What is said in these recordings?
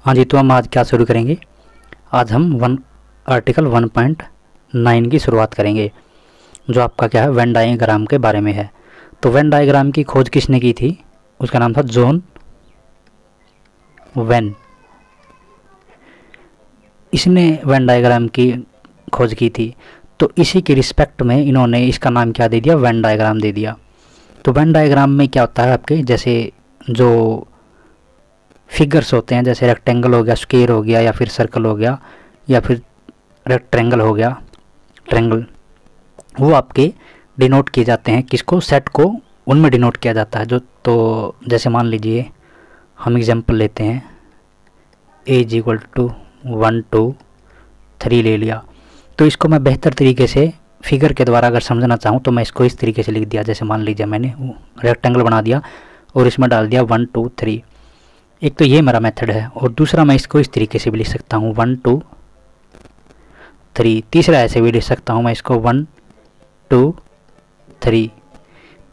हाँ जी, तो हम आज क्या शुरू करेंगे। आज हम आर्टिकल 1.9 की शुरुआत करेंगे, जो आपका क्या है वेन डायग्राम के बारे में है। तो वेन डायग्राम की खोज किसने की थी? उसका नाम था जॉन वेन। इसने वेन डायग्राम की खोज की थी, तो इसी के रिस्पेक्ट में इन्होंने इसका नाम क्या दे दिया, वेन डायग्राम दे दिया। तो वेन डायग्राम में क्या होता है, आपके जैसे जो फिगर्स होते हैं, जैसे रेक्टेंगल हो गया, स्क्वायर हो गया, या फिर सर्कल हो गया, या फिर रेक्टेंगल हो गया, ट्रायंगल, वो आपके डिनोट किए जाते हैं। किसको? सेट को उनमें डिनोट किया जाता है। जो तो जैसे मान लीजिए हम एग्जांपल लेते हैं, a = 1 2 3 ले लिया। तो इसको मैं बेहतर तरीके से फिगर के द्वारा अगर समझना चाहूँ तो मैं इसको इस तरीके से लिख दिया। जैसे मान लीजिए मैंने रेक्टेंगल बना दिया और इसमें डाल दिया 1 2 3। एक तो ये मेरा मेथड है, और दूसरा मैं इसको इस तरीके से भी लिख सकता हूँ 1 2 3। तीसरा ऐसे भी लिख सकता हूँ मैं इसको 1 2 3।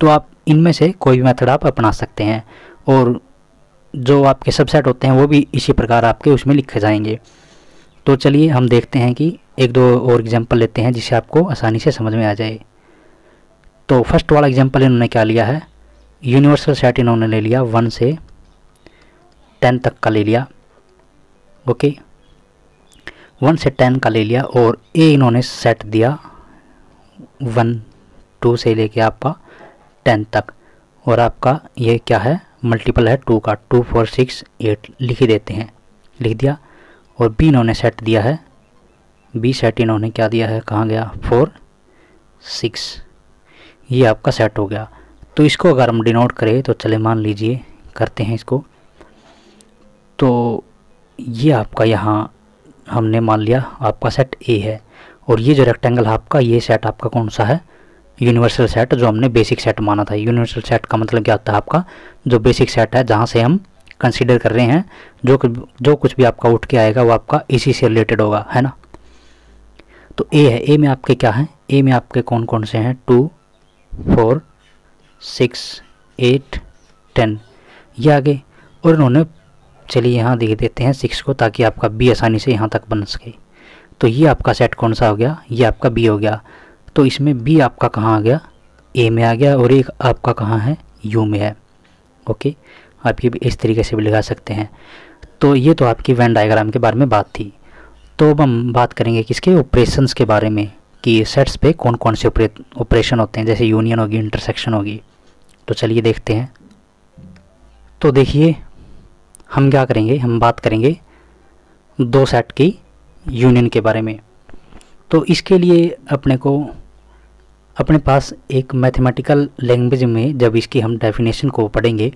तो आप इनमें से कोई भी मेथड आप अपना सकते हैं, और जो आपके सबसेट होते हैं वो भी इसी प्रकार आपके उसमें लिखे जाएंगे। तो चलिए हम देखते हैं कि एक दो और एग्जांपल लेते हैं जिससे आपको आसानी से समझ में आ जाए। तो फर्स्ट वाला एग्जांपल इन्होंने क्या लिया है, यूनिवर्सल सेट इन्होंने ले लिया 1 से 10 तक का ले लिया। ओके, 1 से 10 का ले लिया, और ए इन्होंने सेट दिया 1 2 से लेके आपका 10 तक, और आपका ये क्या है, मल्टीपल है 2 का, 2 4 6 8 लिख ही देते हैं, लिख दिया। और बी इन्होंने सेट दिया है, बी सेट इन्होंने क्या दिया है, कहाँ गया, 4 6, ये आपका सेट हो गया। तो इसको अगर हम डिनोट करें तो चले मान लीजिए करते हैं इसको। तो ये आपका यहाँ हमने मान लिया आपका सेट ए है, और ये जो रेक्टेंगल है आपका, ये सेट आपका कौन सा है, यूनिवर्सल सेट, जो हमने बेसिक सेट माना था। यूनिवर्सल सेट का मतलब क्या होता है, आपका जो बेसिक सेट है, जहाँ से हम कंसीडर कर रहे हैं जो कुछ भी आपका उठ के आएगा वो आपका इसी से रिलेटेड होगा, है ना। तो ए है, ए में आपके क्या है, ए में आपके कौन कौन से हैं, 2 4 6 8 10, ये आगे। और इन्होंने चलिए यहाँ देख देते हैं 6 को, ताकि आपका बी आसानी से यहाँ तक बन सके। तो ये आपका सेट कौन सा हो गया, ये आपका बी हो गया। तो इसमें बी आपका कहाँ आ गया, ए में आ गया, और एक आपका कहाँ है, यू में है। ओके, आप ये भी इस तरीके से भी लगा सकते हैं। तो ये तो आपकी वेन डायग्राम के बारे में बात थी। तो अब हम बात करेंगे किसके, ऑपरेशंस के बारे में, कि सेट्स पे कौन कौन से ऑपरेशन होते हैं, जैसे यूनियन होगी, इंटरसेक्शन होगी। तो चलिए देखते हैं। तो देखिए हम क्या करेंगे, हम बात करेंगे दो सेट की यूनियन के बारे में। तो इसके लिए अपने पास एक मैथमेटिकल लैंग्वेज में जब इसकी हम डेफिनेशन को पढ़ेंगे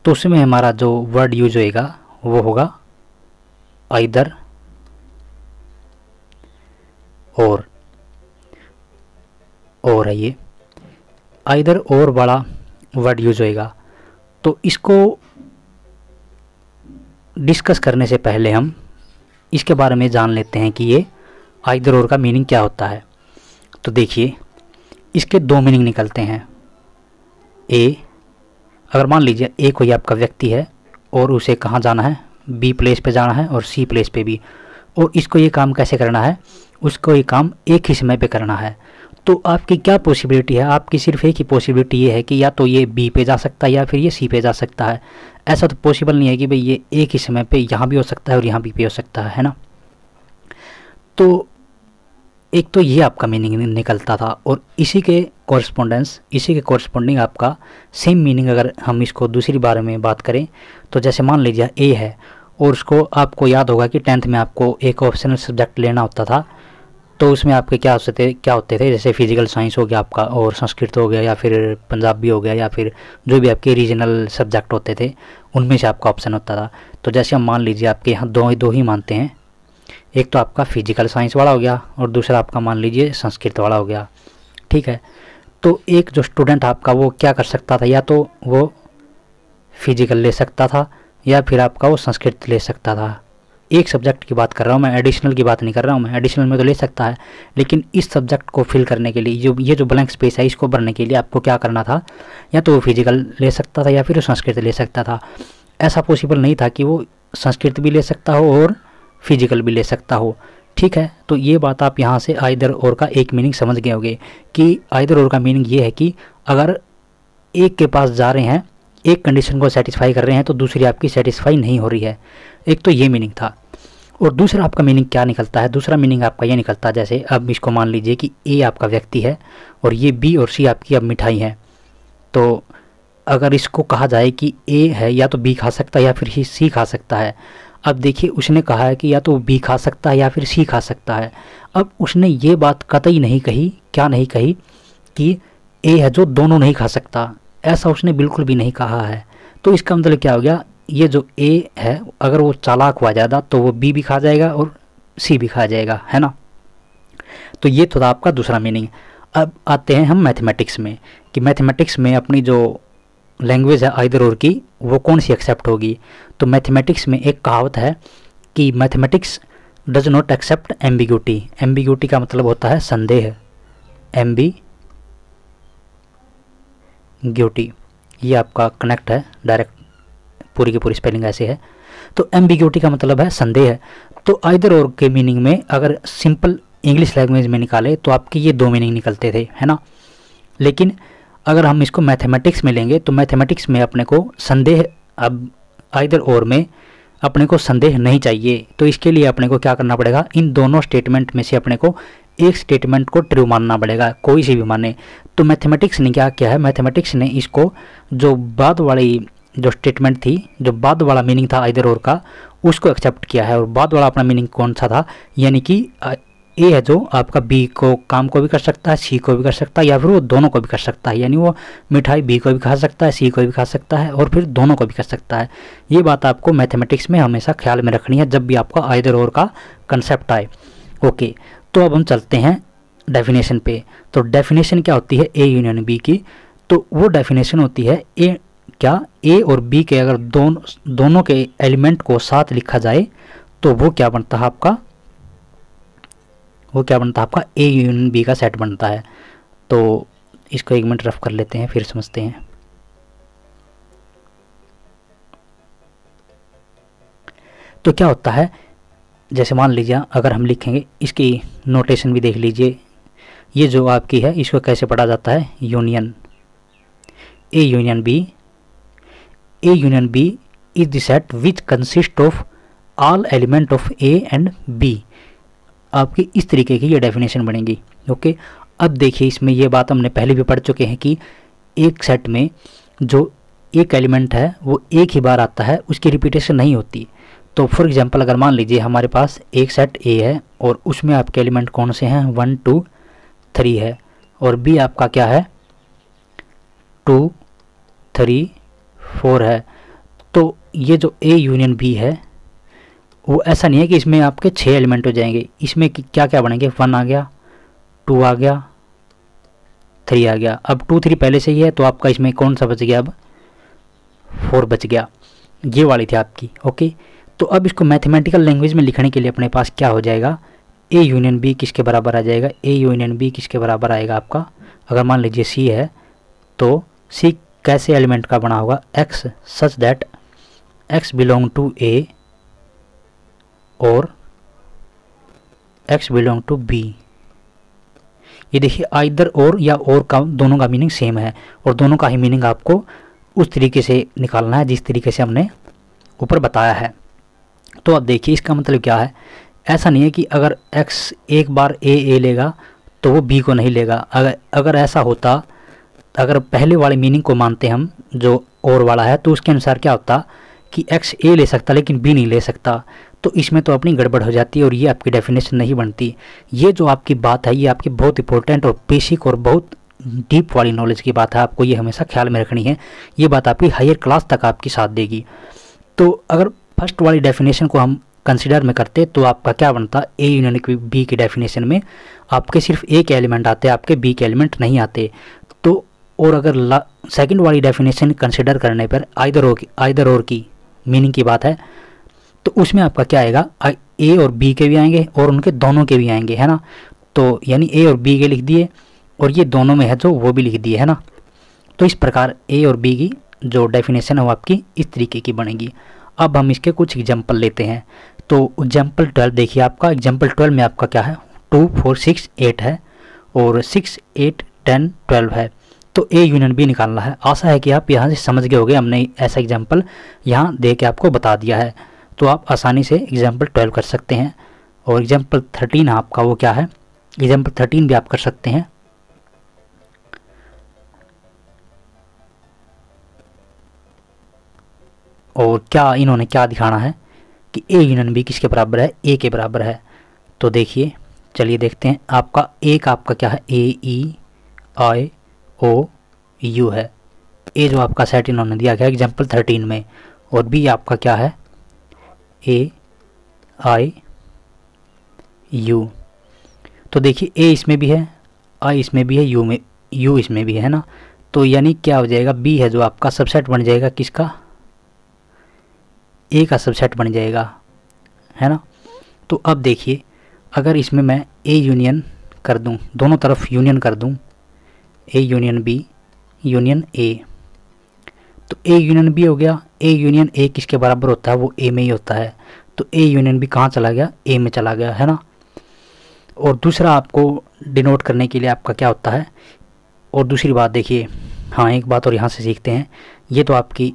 तो उसमें हमारा जो वर्ड यूज होएगा वो होगा आइदर और है, ये आइदर और वाला वर्ड यूज होएगा। तो इसको डिस्कस करने से पहले हम इसके बारे में जान लेते हैं कि ये आइदर और का मीनिंग क्या होता है। तो देखिए इसके दो मीनिंग निकलते हैं। ए, अगर मान लीजिए ए कोई आपका व्यक्ति है और उसे कहाँ जाना है, बी प्लेस पे जाना है और सी प्लेस पे भी, और इसको ये काम कैसे करना है, उसको ये काम एक ही समय पे करना है। तो आपकी क्या पॉसिबिलिटी है, आपकी सिर्फ एक ही पॉसिबिलिटी ये है कि या तो ये बी पे जा सकता है या फिर ये सी पे जा सकता है। ऐसा तो पॉसिबल नहीं है कि भाई ये एक ही समय पे यहाँ भी हो सकता है और यहाँ भी पे हो सकता है ना। तो एक तो ये आपका मीनिंग निकलता था, और इसी के कॉरस्पॉन्डिंग आपका सेम मीनिंग अगर हम इसको दूसरी बारे में बात करें, तो जैसे मान लीजिए ए है और उसको आपको याद होगा कि 10th में आपको एक ऑप्शनल सब्जेक्ट लेना होता था। तो उसमें आपके क्या होते थे, जैसे फिजिकल साइंस हो गया आपका, और संस्कृत हो गया, या फिर पंजाबी हो गया, या फिर जो भी आपके रीजनल सब्जेक्ट होते थे उनमें से आपका ऑप्शन होता था। तो जैसे हम मान लीजिए आपके यहाँ दो ही मानते हैं, एक तो आपका फिजिकल साइंस वाला हो गया और दूसरा आपका मान लीजिए संस्कृत वाला हो गया, ठीक है। तो एक जो स्टूडेंट आपका वो क्या कर सकता था, या तो वो फिजिकल ले सकता था या फिर आपका वो संस्कृत ले सकता था। एक सब्जेक्ट की बात कर रहा हूँ मैं, एडिशनल की बात नहीं कर रहा हूँ मैं। एडिशनल में तो ले सकता है, लेकिन इस सब्जेक्ट को फिल करने के लिए ये जो ब्लैंक स्पेस है इसको भरने के लिए आपको क्या करना था, या तो वो फिजिकल ले सकता था या फिर वो संस्कृत ले सकता था। ऐसा पॉसिबल नहीं था कि वो संस्कृत भी ले सकता हो और फिजिकल भी ले सकता हो। ठीक है, तो ये बात आप यहाँ से आइदर और का एक मीनिंग समझ गए होंगे कि आइदर और का मीनिंग ये है कि अगर एक के पास जा रहे हैं, एक कंडीशन को सेटिस्फाई कर रहे हैं तो दूसरी आपकी सेटिस्फाई नहीं हो रही है। एक तो ये मीनिंग था। और दूसरा आपका मीनिंग क्या निकलता है, दूसरा मीनिंग आपका ये निकलता है, जैसे अब इसको मान लीजिए कि ए आपका व्यक्ति है और ये बी और सी आपकी अब मिठाई है। तो अगर इसको कहा जाए कि ए है या तो बी खा सकता है या फिर ही सी खा सकता है। अब देखिए उसने कहा है कि या तो बी खा सकता है या फिर सी खा सकता है। अब उसने ये बात कतई नहीं कही, क्या नहीं कही, कि ए है जो दोनों नहीं खा सकता, ऐसा उसने बिल्कुल भी नहीं कहा है। तो इसका मतलब क्या हो गया, ये जो ए है अगर वो चालाक हुआ ज़्यादा तो वो बी भी खा जाएगा और सी भी खा जाएगा, है ना। तो ये था आपका दूसरा मीनिंग। अब आते हैं हम मैथमेटिक्स में कि मैथमेटिक्स में अपनी जो लैंग्वेज है आइदर और की वो कौन सी एक्सेप्ट होगी। तो मैथमेटिक्स में एक कहावत है कि mathematics does not accept ambiguity. Ambiguity का मतलब होता है संदेह, एम्बिग्यूटी, ये आपका कनेक्ट है डायरेक्ट, पूरी की पूरी स्पेलिंग ऐसे है। तो एम्बिग्यूटी का मतलब है संदेह। तो आइदर और के मीनिंग में अगर सिंपल इंग्लिश लैंग्वेज में निकाले तो आपके ये दो मीनिंग निकलते थे, है ना। लेकिन अगर हम इसको मैथमेटिक्स में लेंगे तो मैथमेटिक्स में अपने को संदेह, अब आइदर और में अपने को संदेह नहीं चाहिए। तो इसके लिए अपने को क्या करना पड़ेगा, इन दोनों स्टेटमेंट में से अपने को एक स्टेटमेंट को ट्रू मानना पड़ेगा, कोई सी भी माने। तो मैथमेटिक्स ने क्या किया है, मैथमेटिक्स ने इसको जो बाद वाली जो स्टेटमेंट थी, जो बाद वाला मीनिंग था आइदर और का, उसको एक्सेप्ट किया है। और बाद वाला अपना मीनिंग कौन सा था, यानी कि ए है जो आपका बी को काम को भी कर सकता है, सी को भी कर सकता है, या फिर वो दोनों को भी कर सकता है। यानी वो मिठाई बी को भी खा सकता है, सी को भी खा सकता है और फिर दोनों को भी कर सकता है। ये बात आपको मैथमेटिक्स में हमेशा ख्याल में रखनी है जब भी आपका आइदर और का कंसेप्ट आए। ओके, तो अब हम चलते हैं डेफिनेशन पे। तो डेफिनेशन क्या होती है ए यूनियन बी की, तो वो डेफिनेशन होती है ए और बी के अगर दोनों के एलिमेंट को साथ लिखा जाए तो वो क्या बनता है आपका, ए यूनियन बी का सेट बनता है। तो इसको एक मिनट रफ कर लेते हैं फिर समझते हैं। तो क्या होता है, जैसे मान लीजिए अगर हम लिखेंगे, इसकी नोटेशन भी देख लीजिए, ये जो आपकी है इसको कैसे पढ़ा जाता है, union, A union B. A union B is the set which consist of all element of A and B. आपकी इस तरीके की ये डेफिनेशन बनेगी। ओके, अब देखिए इसमें ये बात हमने पहले भी पढ़ चुके हैं कि एक सेट में जो एक एलिमेंट है वो एक ही बार आता है, उसकी रिपीटेशन नहीं होती। तो फॉर एग्जांपल अगर मान लीजिए हमारे पास एक सेट ए है और उसमें आपके एलिमेंट कौन से हैं, 1 2 3 है, और बी आपका क्या है, 2 3 4 है। तो ये जो ए यूनियन बी है वो ऐसा नहीं है कि इसमें आपके 6 एलिमेंट हो जाएंगे। इसमें क्या क्या बनेंगे, 1 आ गया, 2 आ गया, 3 आ गया। अब 2 3 पहले से ही है तो आपका इसमें कौन सा बच गया, अब 4 बच गया। ये वाली थी आपकी। ओके, तो अब इसको मैथमेटिकल लैंग्वेज में लिखने के लिए अपने पास क्या हो जाएगा, ए यूनियन बी किसके बराबर आ जाएगा, ए यूनियन बी किसके बराबर आएगा आपका, अगर मान लीजिए सी है तो सी कैसे एलिमेंट का बना होगा, X such that x belong to A और एक्स बिलोंग टू बी। ये देखिए आइदर और या और का दोनों का मीनिंग सेम है और दोनों का ही मीनिंग आपको उस तरीके से निकालना है जिस तरीके से हमने ऊपर बताया है। तो अब देखिए इसका मतलब क्या है, ऐसा नहीं है कि अगर x एक बार ए लेगा तो वो b को नहीं लेगा। अगर ऐसा होता, अगर पहले वाले मीनिंग को मानते हम जो और वाला है, तो उसके अनुसार क्या होता कि x ए ले सकता लेकिन b नहीं ले सकता। तो इसमें तो अपनी गड़बड़ हो जाती है और ये आपकी डेफिनेशन नहीं बनती। ये जो आपकी बात है ये आपकी बहुत इंपॉर्टेंट और बेसिक और बहुत डीप वाली नॉलेज की बात है, आपको ये हमेशा ख्याल में रखनी है। ये बात आपकी हायर क्लास तक आपकी साथ देगी। तो अगर फर्स्ट वाली डेफिनेशन को हम कंसिडर में करते तो आपका क्या बनता, ए यूनियन बी की डेफिनेशन में आपके सिर्फ ए के एलिमेंट आते, आपके बी के एलिमेंट नहीं आते। तो और अगर सेकंड वाली डेफिनेशन कंसिडर करने पर आइदर और की मीनिंग की बात है तो उसमें आपका क्या आएगा, ए और बी के भी आएंगे और उनके दोनों के भी आएंगे, है ना। तो यानी ए और बी के लिख दिए और ये दोनों में है जो वो भी लिख दिए, है ना। तो इस प्रकार ए और बी की जो डेफिनेशन है वो आपकी इस तरीके की बनेगी। अब हम इसके कुछ एग्जाम्पल लेते हैं। तो एग्जाम्पल 12 देखिए, आपका एग्जाम्पल 12 में आपका क्या है, 2 4 6 8 है और 6 8 10 12 है। तो ए यूनियन बी निकालना है। आशा है कि आप यहाँ से समझ गए होंगे, हमने ऐसा एग्जाम्पल यहाँ दे के आपको बता दिया है। तो आप आसानी से एग्जाम्पल 12 कर सकते हैं। और एग्जाम्पल 13 आपका वो क्या है, एग्जाम्पल 13 भी आप कर सकते हैं। और क्या इन्होंने क्या दिखाना है कि ए यूनियन बी किसके बराबर है, ए के बराबर है। तो देखिए, चलिए देखते हैं। आपका ए का आपका क्या है, ए ई आई ओ यू है। ए जो आपका सेट इन्होंने दिया गया एग्जाम्पल 13 में। और बी आपका क्या है, ए आई यू। तो देखिए, ए इसमें भी है, आई इसमें भी है, यू इसमें भी है ना। तो यानी क्या हो जाएगा, बी है जो आपका सबसेट बन जाएगा किसका, ए का सबसेट बन जाएगा, है ना। तो अब देखिए, अगर इसमें मैं ए यूनियन कर दूं, दोनों तरफ यूनियन कर दूं, A union B union A, तो ए यूनियन बी हो गया। ए यूनियन ए किसके बराबर होता है, वो ए में ही होता है। तो ए यूनियन बी कहाँ चला गया, ए में चला गया, है ना। और दूसरा आपको डिनोट करने के लिए आपका क्या होता है। और दूसरी बात देखिए, हाँ एक बात और यहाँ से सीखते हैं। ये तो आपकी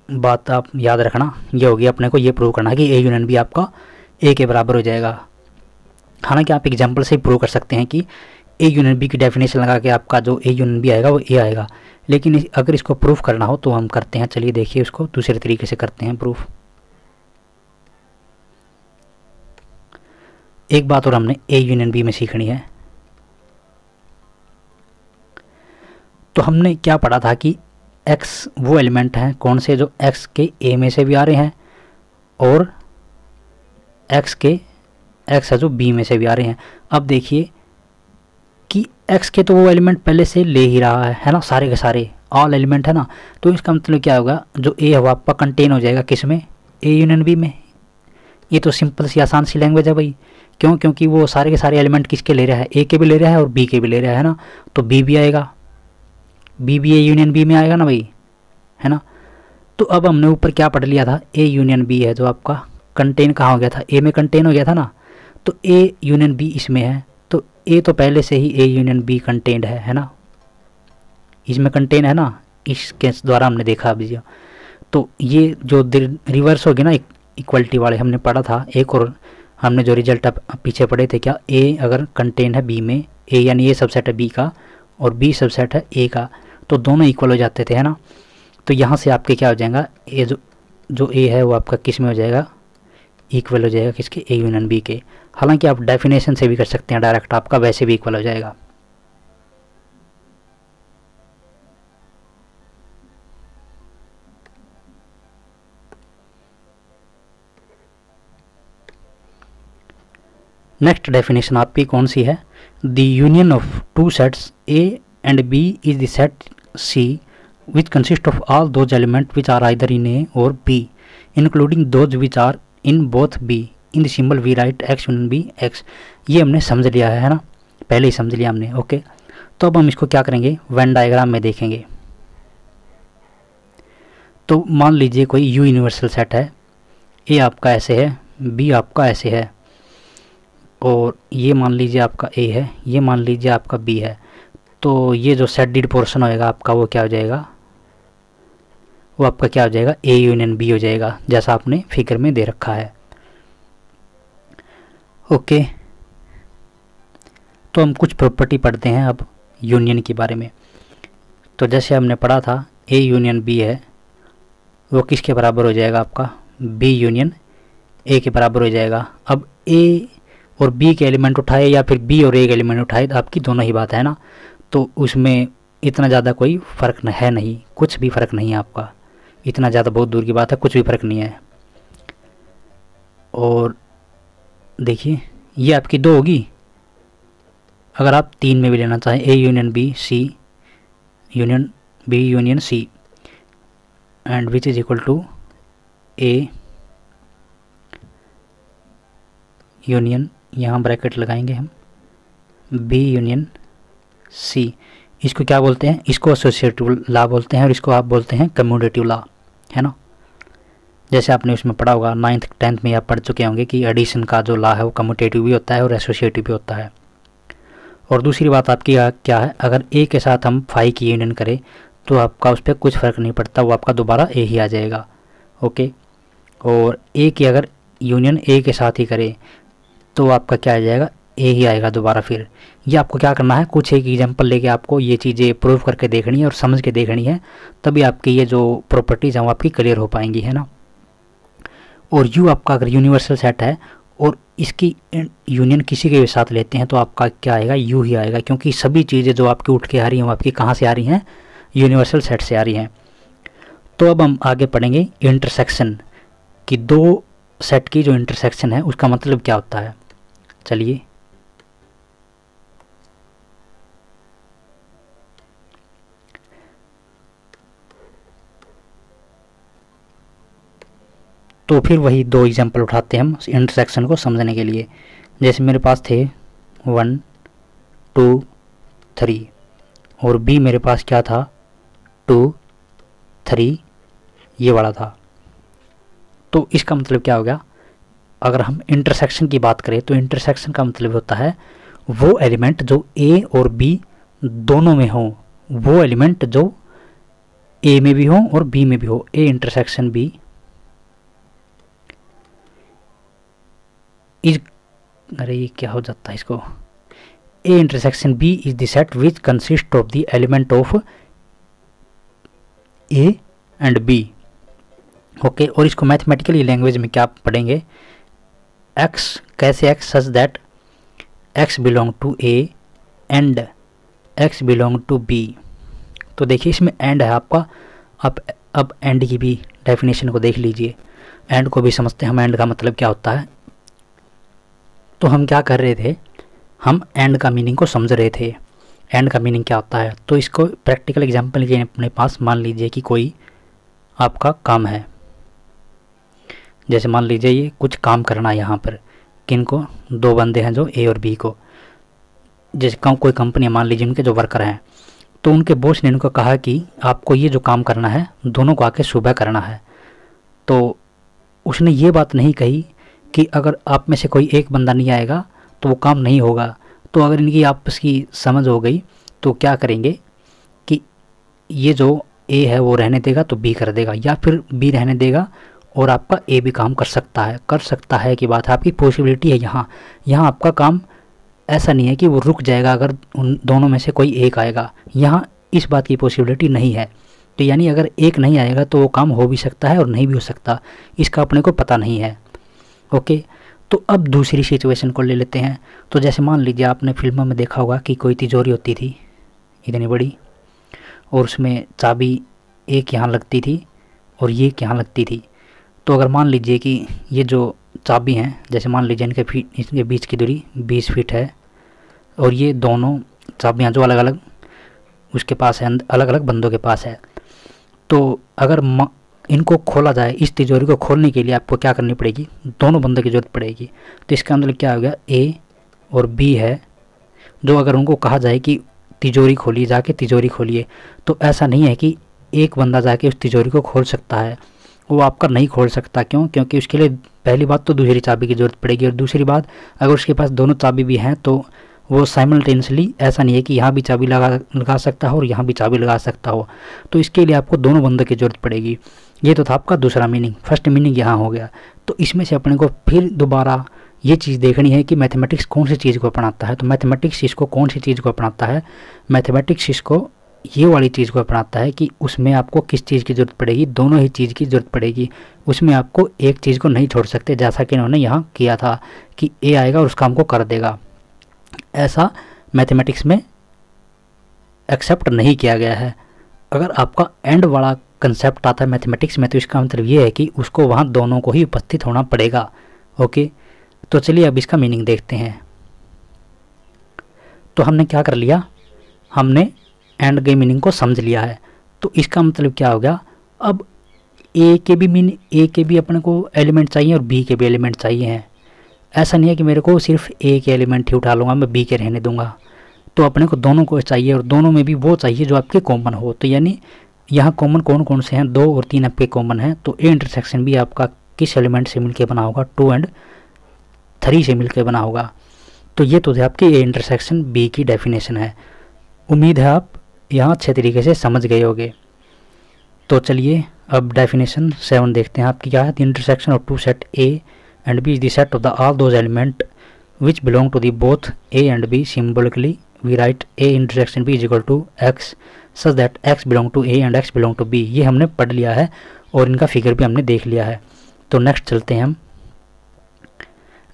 बात आप याद रखना, ये होगी अपने को ये प्रूव करना है कि ए यूनियन बी आपका ए के बराबर हो जाएगा। हालांकि आप एग्जाम्पल से प्रूव कर सकते हैं कि ए यूनियन बी की डेफिनेशन लगा के आपका जो ए यूनियन बी आएगा वो ए आएगा। लेकिन अगर इसको प्रूफ करना हो तो हम करते हैं, चलिए देखिए उसको दूसरे तरीके से करते हैं प्रूफ। एक बात और हमने ए यूनियन बी में सीखनी है। तो हमने क्या पढ़ा था कि x वो एलिमेंट हैं कौन से जो x के a में से भी आ रहे हैं और x है जो b में से भी आ रहे हैं। अब देखिए कि x के तो वो एलिमेंट पहले से ले ही रहा है ना, सारे के सारे ऑल एलिमेंट है ना। तो इसका मतलब क्या होगा, जो a है वो आपका कंटेन हो जाएगा किस में, a यूनियन b में। ये तो सिंपल सी आसान सी लैंग्वेज है भाई। क्यों, क्योंकि वो सारे के सारे एलिमेंट किसके ले रहा है, a के भी ले रहा है और b के भी ले रहा है ना। तो b भी आएगा, b भी a यूनियन b में आएगा ना भाई, है ना। तो अब हमने ऊपर क्या पढ़ लिया था, a यूनियन b है जो आपका कंटेन कहाँ हो गया था, a में कंटेन हो गया था ना। तो a यूनियन b इसमें है, तो a तो पहले से ही a यूनियन b कंटेन्ड है ना, इसमें कंटेन है ना, इसके द्वारा हमने देखा अभी। तो ये जो रिवर्स हो गया ना, इक्वलिटी वाले हमने पढ़ा था एक, और हमने जो रिजल्ट पीछे पढ़े थे क्या, a अगर कंटेन है b में, a यानी ये सबसेट है b का और b सबसेट है a का, तो दोनों इक्वल हो जाते थे, है ना। तो यहाँ से आपके क्या हो जाएगा, ए जो a है वो आपका किस में हो जाएगा, इक्वल हो जाएगा किसके, a यूनियन b के। हालांकि आप डेफिनेशन से भी कर सकते हैं डायरेक्ट, आपका वैसे भी इक्वल हो जाएगा। नेक्स्ट डेफिनेशन आपकी कौन सी है, the union of two sets a and b is the set C which consist of all those elements which are either in A or B including those which are in both B in the symbol we write x union b x। ये हमने समझ लिया है ना, पहले ही समझ लिया हमने, ओके। तो अब हम इसको क्या करेंगे, वेन डायग्राम में देखेंगे। तो मान लीजिए कोई U यूनिवर्सल सेट है, A आपका ऐसे है, B आपका ऐसे है, और ये मान लीजिए आपका A है, ये मान लीजिए आपका B है। तो ये जो सेट डिड पोर्शन होएगा आपका वो क्या हो जाएगा, वो आपका क्या हो जाएगा, A यूनियन B हो जाएगा, जैसा आपने फिगर में दे रखा है, ओके। तो हम कुछ प्रॉपर्टी पढ़ते हैं अब यूनियन के बारे में। तो जैसे हमने पढ़ा था A यूनियन B है, वो किसके बराबर हो जाएगा आपका, B यूनियन A के बराबर हो जाएगा। अब A और B के एलिमेंट उठाए या फिर B और A के एलिमेंट उठाए, तो आपकी दोनों ही बात है ना। तो उसमें इतना ज़्यादा कोई फ़र्क है नहीं, कुछ भी फ़र्क नहीं है आपका, इतना ज़्यादा बहुत दूर की बात है, कुछ भी फ़र्क नहीं है। और देखिए ये आपकी 2 होगी, अगर आप 3 में भी लेना चाहें, A union B C union B union C and which is equal to A union, यहाँ ब्रैकेट लगाएंगे हम, B यूनियन C। इसको क्या बोलते हैं, इसको एसोसिएटिव लॉ बोलते हैं और इसको आप बोलते हैं कम्यूटेटिव लॉ, है ना। जैसे आपने उसमें पढ़ा होगा 9th 10th में आप पढ़ चुके होंगे कि एडिशन का जो लॉ है वो कम्यूटेटिव भी होता है और एसोसिएटिव भी होता है। और दूसरी बात आपकी क्या है, अगर ए के साथ हम फाई की यूनियन करें तो आपका उस पर कुछ फ़र्क नहीं पड़ता, वो आपका दोबारा ए ही आ जाएगा। ओके, और ए की अगर यूनियन ए के साथ ही करें तो आपका क्या आ जाएगा, ए ही आएगा दोबारा। फिर ये आपको क्या करना है, कुछ एक एग्जांपल लेके आपको ये चीज़ें प्रूव करके देखनी है और समझ के देखनी है, तभी आपकी ये जो प्रॉपर्टीज़ हैं वो आपकी क्लियर हो पाएंगी, है ना। और यू आपका अगर यूनिवर्सल सेट है और इसकी यूनियन किसी के भी साथ लेते हैं तो आपका क्या आएगा, यू ही आएगा, क्योंकि सभी चीज़ें जो आपकी उठ के आ रही हैं वो आपकी कहाँ से आ रही हैं, यूनिवर्सल सेट से आ रही हैं। तो अब हम आगे पढ़ेंगे इंटरसेक्शन कि दो सेट की जो इंटरसेक्शन है उसका मतलब क्या होता है। चलिए, तो फिर वही दो एग्जांपल उठाते हैं हम इंटरसेक्शन को समझने के लिए। जैसे मेरे पास थे 1 2 3 और बी मेरे पास क्या था 2 3, ये वाला था। तो इसका मतलब क्या हो गया, अगर हम इंटरसेक्शन की बात करें तो इंटरसेक्शन का मतलब होता है वो एलिमेंट जो ए और बी दोनों में हो, वो एलिमेंट जो ए में भी हो और बी में भी हो। ए इंटरसेक्शन बी इज, अरे ये क्या हो जाता है इसको, A intersection B is the set which consist of the element of A and B. Okay, और इसको मैथमेटिकली लैंग्वेज में क्या पढ़ेंगे, एक्स कैसे x such that x belong to A and x belong to B. तो देखिए इसमें and है आपका, अब एंड की भी डेफिनेशन को देख लीजिए, एंड को भी समझते हैं हम, एंड का मतलब क्या होता है। तो हम क्या कर रहे थे, हम एंड का मीनिंग को समझ रहे थे, एंड का मीनिंग क्या होता है। तो इसको प्रैक्टिकल एग्जांपल के अपने पास मान लीजिए कि कोई आपका काम है, जैसे मान लीजिए ये कुछ काम करना है यहाँ पर, किनको, दो बंदे हैं जो ए और बी को, जैसे कोई कंपनी मान लीजिए उनके जो वर्कर हैं, तो उनके बॉस ने उनको कहा कि आपको ये जो काम करना है दोनों को आके सुबह करना है। तो उसने ये बात नहीं कही कि अगर आप में से कोई एक बंदा नहीं आएगा तो वो काम नहीं होगा। तो अगर इनकी आपस की समझ हो गई तो क्या करेंगे कि ये जो ए है वो रहने देगा तो बी कर देगा, या फिर बी रहने देगा और आपका ए भी काम कर सकता है कि बात है, आपकी पॉसिबिलिटी है। यहाँ आपका काम ऐसा नहीं है कि वो रुक जाएगा अगर उन दोनों में से कोई एक आएगा, यहाँ इस बात की पॉसिबिलिटी नहीं है। तो यानी अगर एक नहीं आएगा तो वो काम हो भी सकता है और नहीं भी हो सकता, इसका अपने को पता नहीं है। ओके, तो अब दूसरी सिचुएशन को ले लेते हैं। तो जैसे मान लीजिए आपने फिल्मों में देखा होगा कि कोई तिजोरी होती थी इतनी बड़ी, और उसमें चाबी एक यहाँ लगती थी और ये एक यहाँ लगती थी। तो अगर मान लीजिए कि ये जो चाबी हैं, जैसे मान लीजिए इनके बीच की दूरी 20 फीट है और ये दोनों चाबियाँ जो अलग अलग उसके पास है, अलग अलग बंदों के पास है। तो अगर इनको खोला जाए, इस तिजोरी को खोलने के लिए आपको क्या करनी पड़ेगी, दोनों बंदों की ज़रूरत पड़ेगी। तो इसका अंदर क्या हो गया, ए और बी है, जो अगर उनको कहा जाए कि तिजोरी खोलिए, जाके तिजोरी खोलिए, तो ऐसा नहीं है कि एक बंदा जाके उस तिजोरी को खोल सकता है, वो आपका नहीं खोल सकता। क्यों? क्योंकि उसके लिए पहली बात तो दूसरी चाबी की ज़रूरत पड़ेगी, और दूसरी बात अगर उसके पास दोनों चाबी भी हैं तो वो साइमल्टेनियसली ऐसा नहीं है कि यहाँ भी चाबी लगा सकता हो और यहाँ भी चाबी लगा सकता हो। तो इसके लिए आपको दोनों बंदों की ज़रूरत पड़ेगी। ये तो था आपका दूसरा मीनिंग। फर्स्ट मीनिंग यहाँ हो गया। तो इसमें से अपने को फिर दोबारा ये चीज़ देखनी है कि मैथमेटिक्स कौन सी चीज़ को अपनाता है। तो मैथमेटिक्स इसको कौन सी चीज़ को अपनाता है, मैथमेटिक्स इसको ये वाली चीज़ को अपनाता है कि उसमें आपको किस चीज़ की ज़रूरत पड़ेगी, दोनों ही चीज़ की ज़रूरत पड़ेगी। उसमें आपको एक चीज़ को नहीं छोड़ सकते, जैसा कि इन्होंने यहाँ किया था कि ए आएगा और उस काम को कर देगा। ऐसा मैथमेटिक्स में एक्सेप्ट नहीं किया गया है। अगर आपका एंड वाला कंसेप्ट आता है मैथमेटिक्स में तो इसका मतलब ये है कि उसको वहाँ दोनों को ही उपस्थित होना पड़ेगा। ओके, तो चलिए अब इसका मीनिंग देखते हैं। तो हमने क्या कर लिया, हमने एंड के मीनिंग को समझ लिया है। तो इसका मतलब क्या हो गया, अब ए के भी अपने को एलिमेंट चाहिए और बी के भी एलिमेंट चाहिए हैं। ऐसा नहीं है कि मेरे को सिर्फ ए के एलिमेंट ही उठा लूँगा, मैं बी के रहने दूंगा। तो अपने को दोनों को चाहिए और दोनों में भी वो चाहिए जो आपके कॉमन हो। तो यानी यहाँ कॉमन कौन कौन से हैं, 2 और 3 आपके कॉमन हैं। तो ए इंटरसेक्शन बी आपका किस एलिमेंट से मिलकर बना होगा, 2 और 3 से मिलकर बना होगा। तो ये तो थे आपके ए इंटरसेक्शन बी की डेफिनेशन है। उम्मीद है आप यहाँ अच्छे तरीके से समझ गए होंगे। तो चलिए अब डेफिनेशन 7 देखते हैं आपकी क्या है। The intersection of 2 set A and B is the set of the all those element which belong to the both A and B. Symbolically we write A intersection B is equal to x such that x belong to A and x belong to B. ये हमने पढ़ लिया है और इनका figure भी हमने देख लिया है। तो नेक्स्ट चलते हैं हम।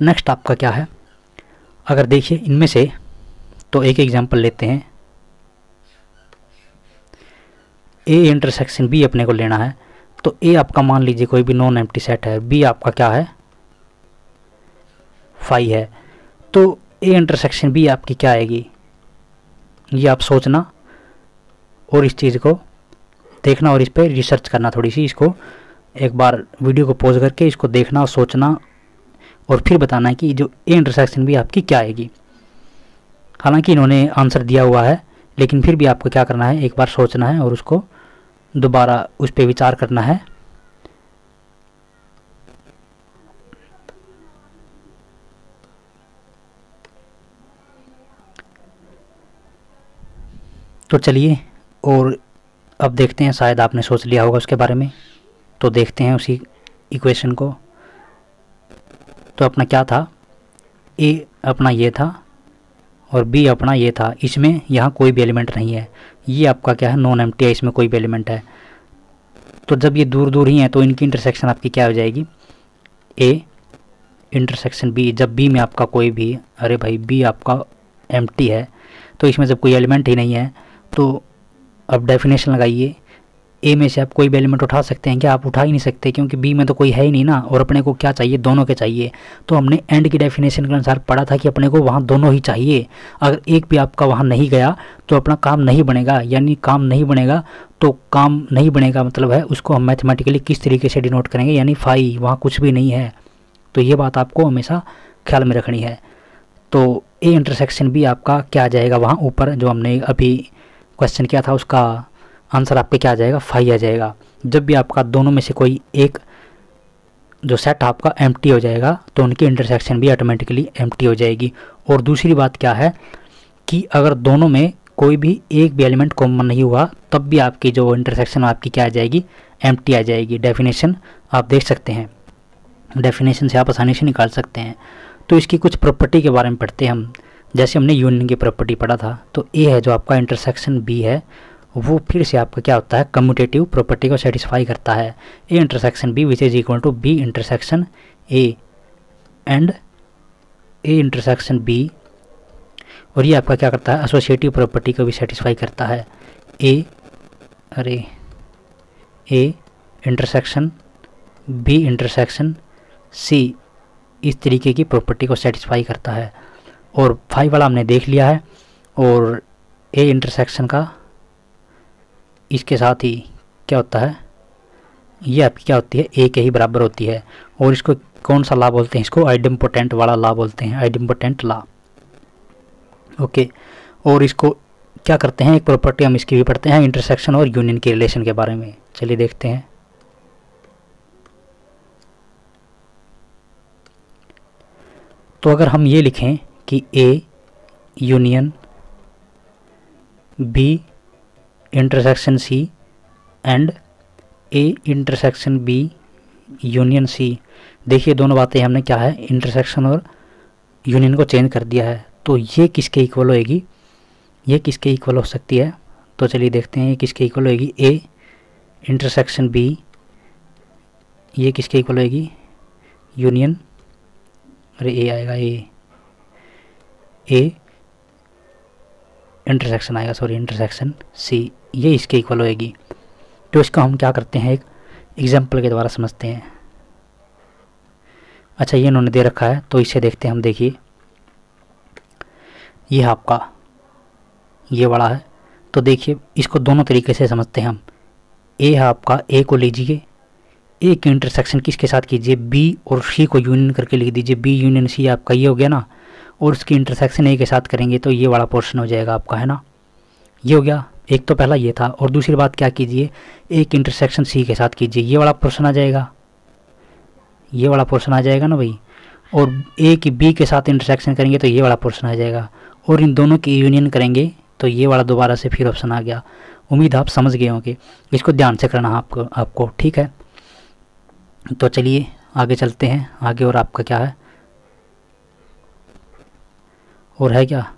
नेक्स्ट आपका क्या है, अगर देखिए इनमें से तो एक एग्जांपल लेते हैं। ए इंटरसेक्शन बी अपने को लेना है। तो ए आपका मान लीजिए कोई भी नॉन एम्प्टी सेट है, बी आपका क्या है, फाई है। तो ए इंटरसेक्शन बी आपकी क्या आएगी, ये आप सोचना और इस चीज़ को देखना और इस पर रिसर्च करना थोड़ी सी। इसको एक बार वीडियो को पॉज करके इसको देखना और सोचना और फिर बताना है कि जो ए इंटरसेक्शन बी आपकी क्या आएगी। हालांकि इन्होंने आंसर दिया हुआ है लेकिन फिर भी आपको क्या करना है, एक बार सोचना है और उसको दोबारा उस पर विचार करना है। तो चलिए और अब देखते हैं, शायद आपने सोच लिया होगा उसके बारे में। तो देखते हैं उसी इक्वेशन को। तो अपना क्या था, ए अपना ये था और बी अपना ये था। इसमें यहाँ कोई भी एलिमेंट नहीं है। ये आपका क्या है, नॉन एम्प्टी है, इसमें कोई भी एलिमेंट है। तो जब ये दूर दूर ही है तो इनकी इंटरसेक्शन आपकी क्या हो जाएगी, ए इंटरसेक्शन बी। जब बी में आपका कोई भी, अरे भाई बी आपका एम्प्टी है तो इसमें जब कोई एलिमेंट ही नहीं है तो अब डेफिनेशन लगाइए। ए में से आप कोई भी एलिमेंट उठा सकते हैं क्या, आप उठा ही नहीं सकते क्योंकि बी में तो कोई है ही नहीं ना। और अपने को क्या चाहिए, दोनों के चाहिए। तो हमने एंड की डेफिनेशन के अनुसार पढ़ा था कि अपने को वहाँ दोनों ही चाहिए। अगर एक भी आपका वहाँ नहीं गया तो अपना काम नहीं बनेगा। यानी काम नहीं बनेगा तो काम नहीं बनेगा मतलब है उसको हम मैथमेटिकली किस तरीके से डिनोट करेंगे, यानी फाई, वहाँ कुछ भी नहीं है। तो ये बात आपको हमेशा ख्याल में रखनी है। तो ए इंटरसेक्शन भी आपका क्या आ जाएगा, वहाँ ऊपर जो हमने अभी क्वेश्चन किया था उसका आंसर आपके क्या आ जाएगा, फाई आ जाएगा। जब भी आपका दोनों में से कोई एक जो सेट आपका एम्प्टी हो जाएगा तो उनकी इंटरसेक्शन भी ऑटोमेटिकली एम्प्टी हो जाएगी। और दूसरी बात क्या है कि अगर दोनों में कोई भी एक भी एलिमेंट कॉमन नहीं हुआ तब भी आपकी जो इंटरसेक्शन आपकी क्या आ जाएगी, एम्प्टी आ जाएगी। डेफिनेशन आप देख सकते हैं, डेफिनेशन से आप आसानी से निकाल सकते हैं। तो इसकी कुछ प्रॉपर्टी के बारे में पढ़ते हैं हम। जैसे हमने यूनियन की प्रॉपर्टी पढ़ा था, तो ए है जो आपका इंटरसेक्शन बी है वो फिर से आपका क्या होता है, कम्यूटेटिव प्रॉपर्टी को सेटिस्फाई करता है। A intersection B which is equal to B intersection A and A intersection B. और ये आपका क्या करता है, एसोसिएटिव प्रॉपर्टी को भी सेटिस्फाई करता है। A intersection B intersection C इस तरीके की प्रॉपर्टी को सेटिस्फाई करता है। और 5 वाला हमने देख लिया है। और ए इंटरसेक्शन का इसके साथ ही क्या होता है, ये आपकी क्या होती है, ए के ही बराबर होती है। और इसको कौन सा लॉ बोलते हैं, इसको आइडेम्पोटेंट वाला लॉ बोलते हैं, आइडेम्पोटेंट लॉ। ओके, और इसको क्या करते हैं, एक प्रॉपर्टी हम इसकी भी पढ़ते हैं, इंटरसेक्शन और यूनियन के रिलेशन के बारे में। चलिए देखते हैं। तो अगर हम ये लिखें कि A union B intersection C and A intersection B union C. देखिए दोनों बातें हमने क्या है, इंटरसेक्शन और यूनियन को चेंज कर दिया है। तो ये किसके इक्वल होएगी, ये किसके इक्वल हो सकती है। तो चलिए देखते हैं ये किसके इक्वल होएगी, ए इंटरसेक्शन बी, ये किसके इक्वल होएगी, यूनियन, अरे ए आएगा, ए इंटरसेक्शन आएगा, सॉरी इंटरसेक्शन सी, ये इसके इक्वल होएगी। तो इसका हम क्या करते हैं, एक एग्जाम्पल के द्वारा समझते हैं। अच्छा ये इन्होंने दे रखा है तो इसे देखते हैं हम। देखिए ये आपका ये वाला है, तो देखिए इसको दोनों तरीके से समझते हैं हम। ए है आपका, ए को लीजिए, ए की इंटरसेक्शन किसके साथ कीजिए, बी और सी को यूनियन करके लिख दीजिए, बी यूनियन सी आपका ये हो गया ना। और उसकी इंटरसेक्शन ए के साथ करेंगे तो ये वाला पोर्शन हो जाएगा आपका, है ना, ये हो गया। एक तो पहला ये था, और दूसरी बात क्या कीजिए, एक इंटरसेक्शन सी के साथ कीजिए, ये वाला पोर्शन आ जाएगा, ये वाला पोर्शन आ जाएगा ना भाई, और ए की बी के साथ इंटरसेक्शन करेंगे तो ये वाला पोर्शन आ जाएगा, और इन दोनों की यूनियन करेंगे तो ये वाला दोबारा से फिर ऑप्शन आ गया। उम्मीद आप समझ गए होंगे, इसको ध्यान से करना आपको ठीक है। तो चलिए आगे चलते हैं आगे, और आपका क्या है, और है क्या,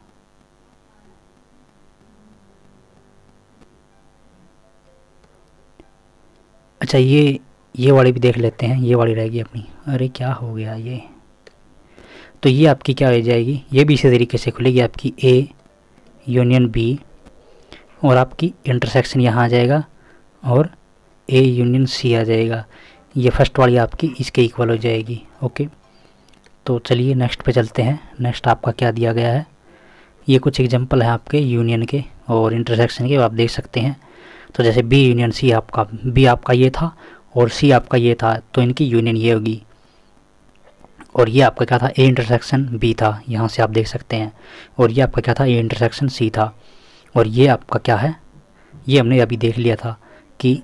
अच्छा ये वाली भी देख लेते हैं, ये वाली रहेगी अपनी, अरे क्या हो गया ये, तो ये आपकी क्या हो जाएगी, ये भी इसी तरीके से खुलेगी आपकी ए यूनियन बी, और आपकी इंटरसेक्शन यहाँ आ जाएगा, और ए यूनियन सी आ जाएगा, ये फर्स्ट वाली आपकी इसके इक्वल हो जाएगी। ओके, तो चलिए नेक्स्ट पे चलते हैं। नेक्स्ट आपका क्या दिया गया है, ये कुछ एग्जांपल है आपके यूनियन के और इंटरसेक्शन के, आप देख सकते हैं। तो जैसे बी यूनियन सी, आपका बी आपका ये था और सी आपका ये था, तो इनकी यूनियन ये होगी, और ये आपका क्या था, ए इंटरसेक्शन बी था, यहाँ से आप देख सकते हैं, और ये आपका क्या था, ए इंटरसेक्शन सी था, और ये आपका क्या है, ये हमने अभी देख लिया था कि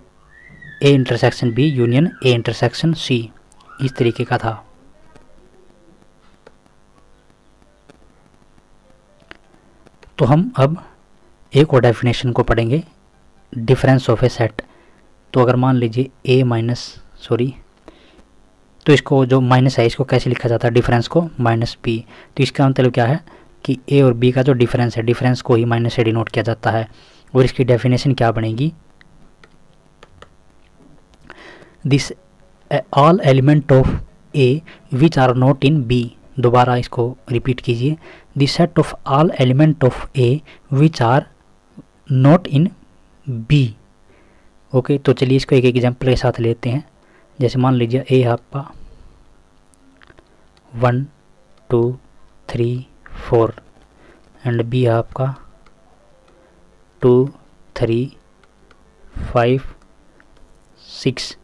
A intersection B union A intersection C, इस तरीके का था। तो हम अब एक और डेफिनेशन को पढ़ेंगे, डिफरेंस ऑफ ए सेट। तो अगर मान लीजिए ए माइनस, सॉरी, तो इसको जो माइनस है इसको कैसे लिखा जाता है, डिफरेंस को माइनस बी, तो इसका मतलब क्या है कि ए और बी का जो डिफरेंस है, डिफरेंस को ही माइनस से डिनोट किया जाता है। और इसकी डेफिनेशन क्या बनेगी, this all element of A which are not in B, दोबारा इसको रिपीट कीजिए, the set of all element of A which are not in B. Okay, तो चलिए इसको एक एग्जांपल के साथ लेते हैं। जैसे मान लीजिए ए आपका 1 2 3 4 एंड बी आपका 2 3 5 6।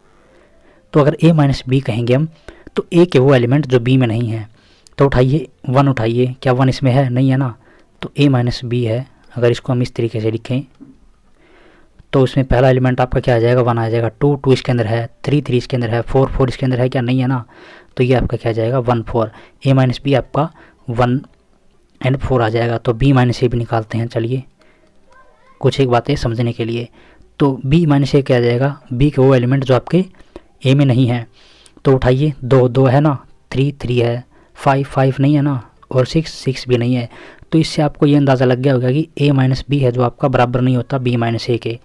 तो अगर ए माइनस बी कहेंगे हम, तो ए के वो एलिमेंट जो बी में नहीं है, तो उठाइए 1 उठाइए, क्या 1 इसमें है, नहीं है ना, तो ए माइनस बी है। अगर इसको हम इस तरीके से लिखें तो उसमें पहला एलिमेंट आपका क्या आ जाएगा, 1 आ जाएगा, 2 2 इसके अंदर है, 3 3 इसके अंदर है, 4 4 इसके अंदर है, क्या नहीं है ना, तो ये आपका क्या आ जाएगा 1 4, ए माइनस बी आपका 1 एंड 4 आ जाएगा। तो बी माइनस ए भी निकालते हैं, चलिए कुछ एक बातें समझने के लिए। तो बी माइनस ए क्या आ जाएगा, बी के वो एलिमेंट जो आपके ए में नहीं है, तो उठाइए 2 2 है ना, 3 3 है, 5 5 नहीं है ना, और 6 6 भी नहीं है। तो इससे आपको ये अंदाज़ा लग गया होगा कि ए माइनस बी है जो आपका बराबर नहीं होता बी माइनस ए के।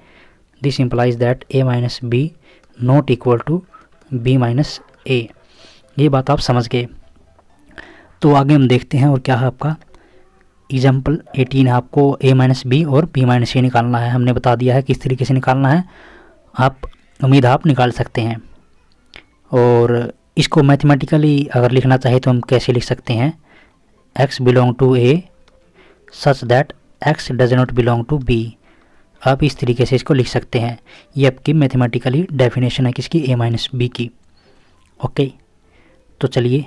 This implies that A minus B not equal to B minus A. ये बात आप समझ गए। तो आगे हम देखते हैं, और क्या है आपका एग्जाम्पल 18 है, आपको ए माइनस बी और बी माइनस ए निकालना है। हमने बता दिया है किस तरीके से निकालना है, आप उम्मीद आप निकाल सकते हैं। और इसको मैथमेटिकली अगर लिखना चाहे तो हम कैसे लिख सकते हैं, x belong to A such that x does not belong to b। आप इस तरीके से इसको लिख सकते हैं। ये आपकी मैथमेटिकली डेफिनेशन है किसकी, a माइनस बी की। ओके, तो चलिए,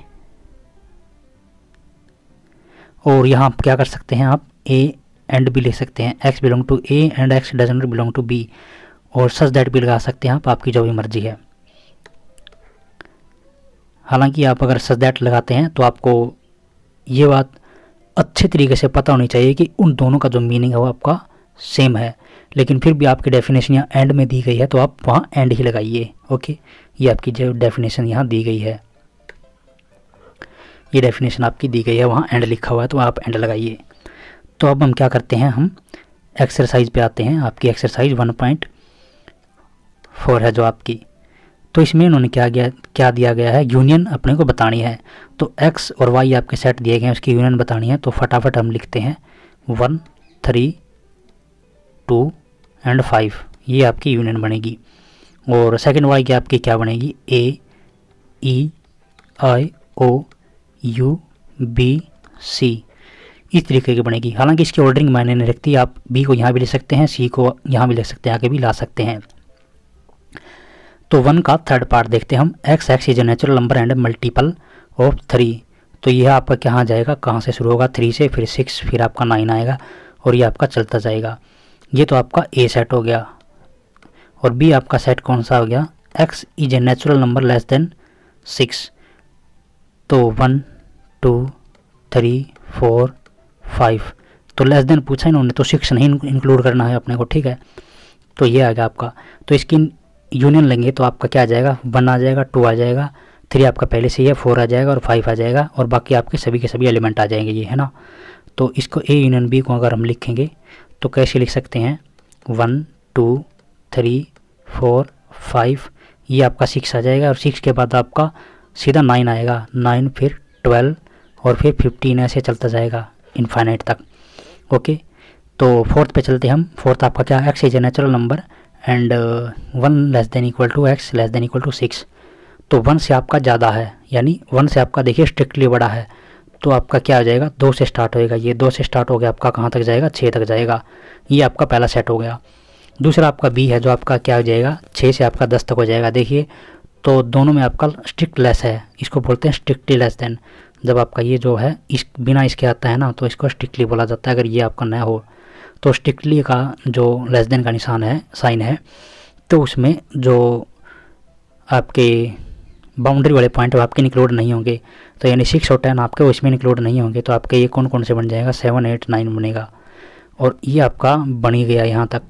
और यहाँ आप क्या कर सकते हैं, आप a एंड b लिख सकते हैं, x belong to a and x does not belong to b, और सच दैट भी लगा सकते हैं आप, आपकी जो भी मर्जी है। हालांकि आप अगर सच दैट लगाते हैं तो आपको ये बात अच्छे तरीके से पता होनी चाहिए कि उन दोनों का जो मीनिंग है वो आपका सेम है, लेकिन फिर भी आपकी डेफिनेशन यहाँ एंड में दी गई है तो आप वहाँ एंड ही लगाइए। ओके, ये आपकी जो डेफिनेशन यहाँ दी गई है, ये डेफिनेशन आपकी दी गई है, वहाँ एंड लिखा हुआ है तो आप एंड लगाइए। तो अब हम क्या करते हैं, हम एक्सरसाइज पे आते हैं। आपकी एक्सरसाइज 1.4 है जो आपकी, तो इसमें इन्होंने क्या दिया गया है, यूनियन अपने को बतानी है। तो x और y आपके सेट दिए गए हैं, उसकी यूनियन बतानी है। तो फटाफट हम लिखते हैं 1 3 2 एंड 5, ये आपकी यूनियन बनेगी। और सेकंड y की आपकी क्या बनेगी, a e i o u b c, इस तरीके की बनेगी। हालांकि इसकी ऑर्डरिंग मायने नहीं रखती, आप b को यहाँ भी ले सकते हैं, c को यहाँ भी ले सकते हैं, आगे भी ला सकते हैं। तो 1 का थर्ड पार्ट देखते हैं हम, x is a natural number and multiple of 3। तो यह आपका कहाँ जाएगा, कहाँ से शुरू होगा, 3 से, फिर 6, फिर आपका 9 आएगा, और ये आपका चलता जाएगा। ये तो आपका ए सेट हो गया, और बी आपका सेट कौन सा हो गया, x is a natural number less than 6। तो 1 2 3 4 5, तो लेस देन पूछा इन्होंने तो 6 नहीं इंक्लूड करना है अपने को, ठीक है। तो ये आ गया आपका, तो इसकी यूनियन लेंगे तो आपका क्या आ जाएगा, 1 आ जाएगा, 2 आ जाएगा, 3 आपका पहले से ही है, 4 आ जाएगा और 5 आ जाएगा, और बाकी आपके सभी के सभी एलिमेंट आ जाएंगे, ये है ना। तो इसको ए यूनियन बी को अगर हम लिखेंगे तो कैसे लिख सकते हैं, 1 2 3 4 5, ये आपका 6 आ जाएगा, और 6 के बाद आपका सीधा 9 आएगा, 9 फिर 12 और फिर 15, ऐसे चलता जाएगा इनफाइनाइट तक। ओके, तो फोर्थ पे चलते हैं हम। फोर्थ आपका क्या है, x is a natural number and 1 less than equal to x less than equal to 6। तो 1 से आपका ज़्यादा है, यानी 1 से आपका देखिए स्ट्रिक्टली बड़ा है, तो आपका क्या हो जाएगा, 2 से स्टार्ट होएगा, ये 2 से स्टार्ट हो गया आपका कहाँ तक जाएगा, 6 तक जाएगा, ये आपका पहला सेट हो गया। दूसरा आपका बी है जो आपका क्या हो जाएगा, 6 से आपका 10 तक हो जाएगा। देखिए तो दोनों में आपका स्ट्रिक्ट लेस है, इसको बोलते हैं स्ट्रिक्टली लेस देन। जब आपका ये जो है इस बिना इसके आता है ना तो इसको स्ट्रिक्टली बोला जाता है, अगर ये आपका नया हो तो स्ट्रिक्टली का जो लेस देन का निशान है, साइन है, तो उसमें जो आपके बाउंड्री वाले पॉइंट वो आपके इंक्लूड नहीं होंगे, तो यानी 6 और 10 आपके उसमें इंक्लूड नहीं होंगे, तो आपके ये कौन कौन से बन जाएगा, 7 8 9 बनेगा, और ये आपका बन ही गया यहाँ तक।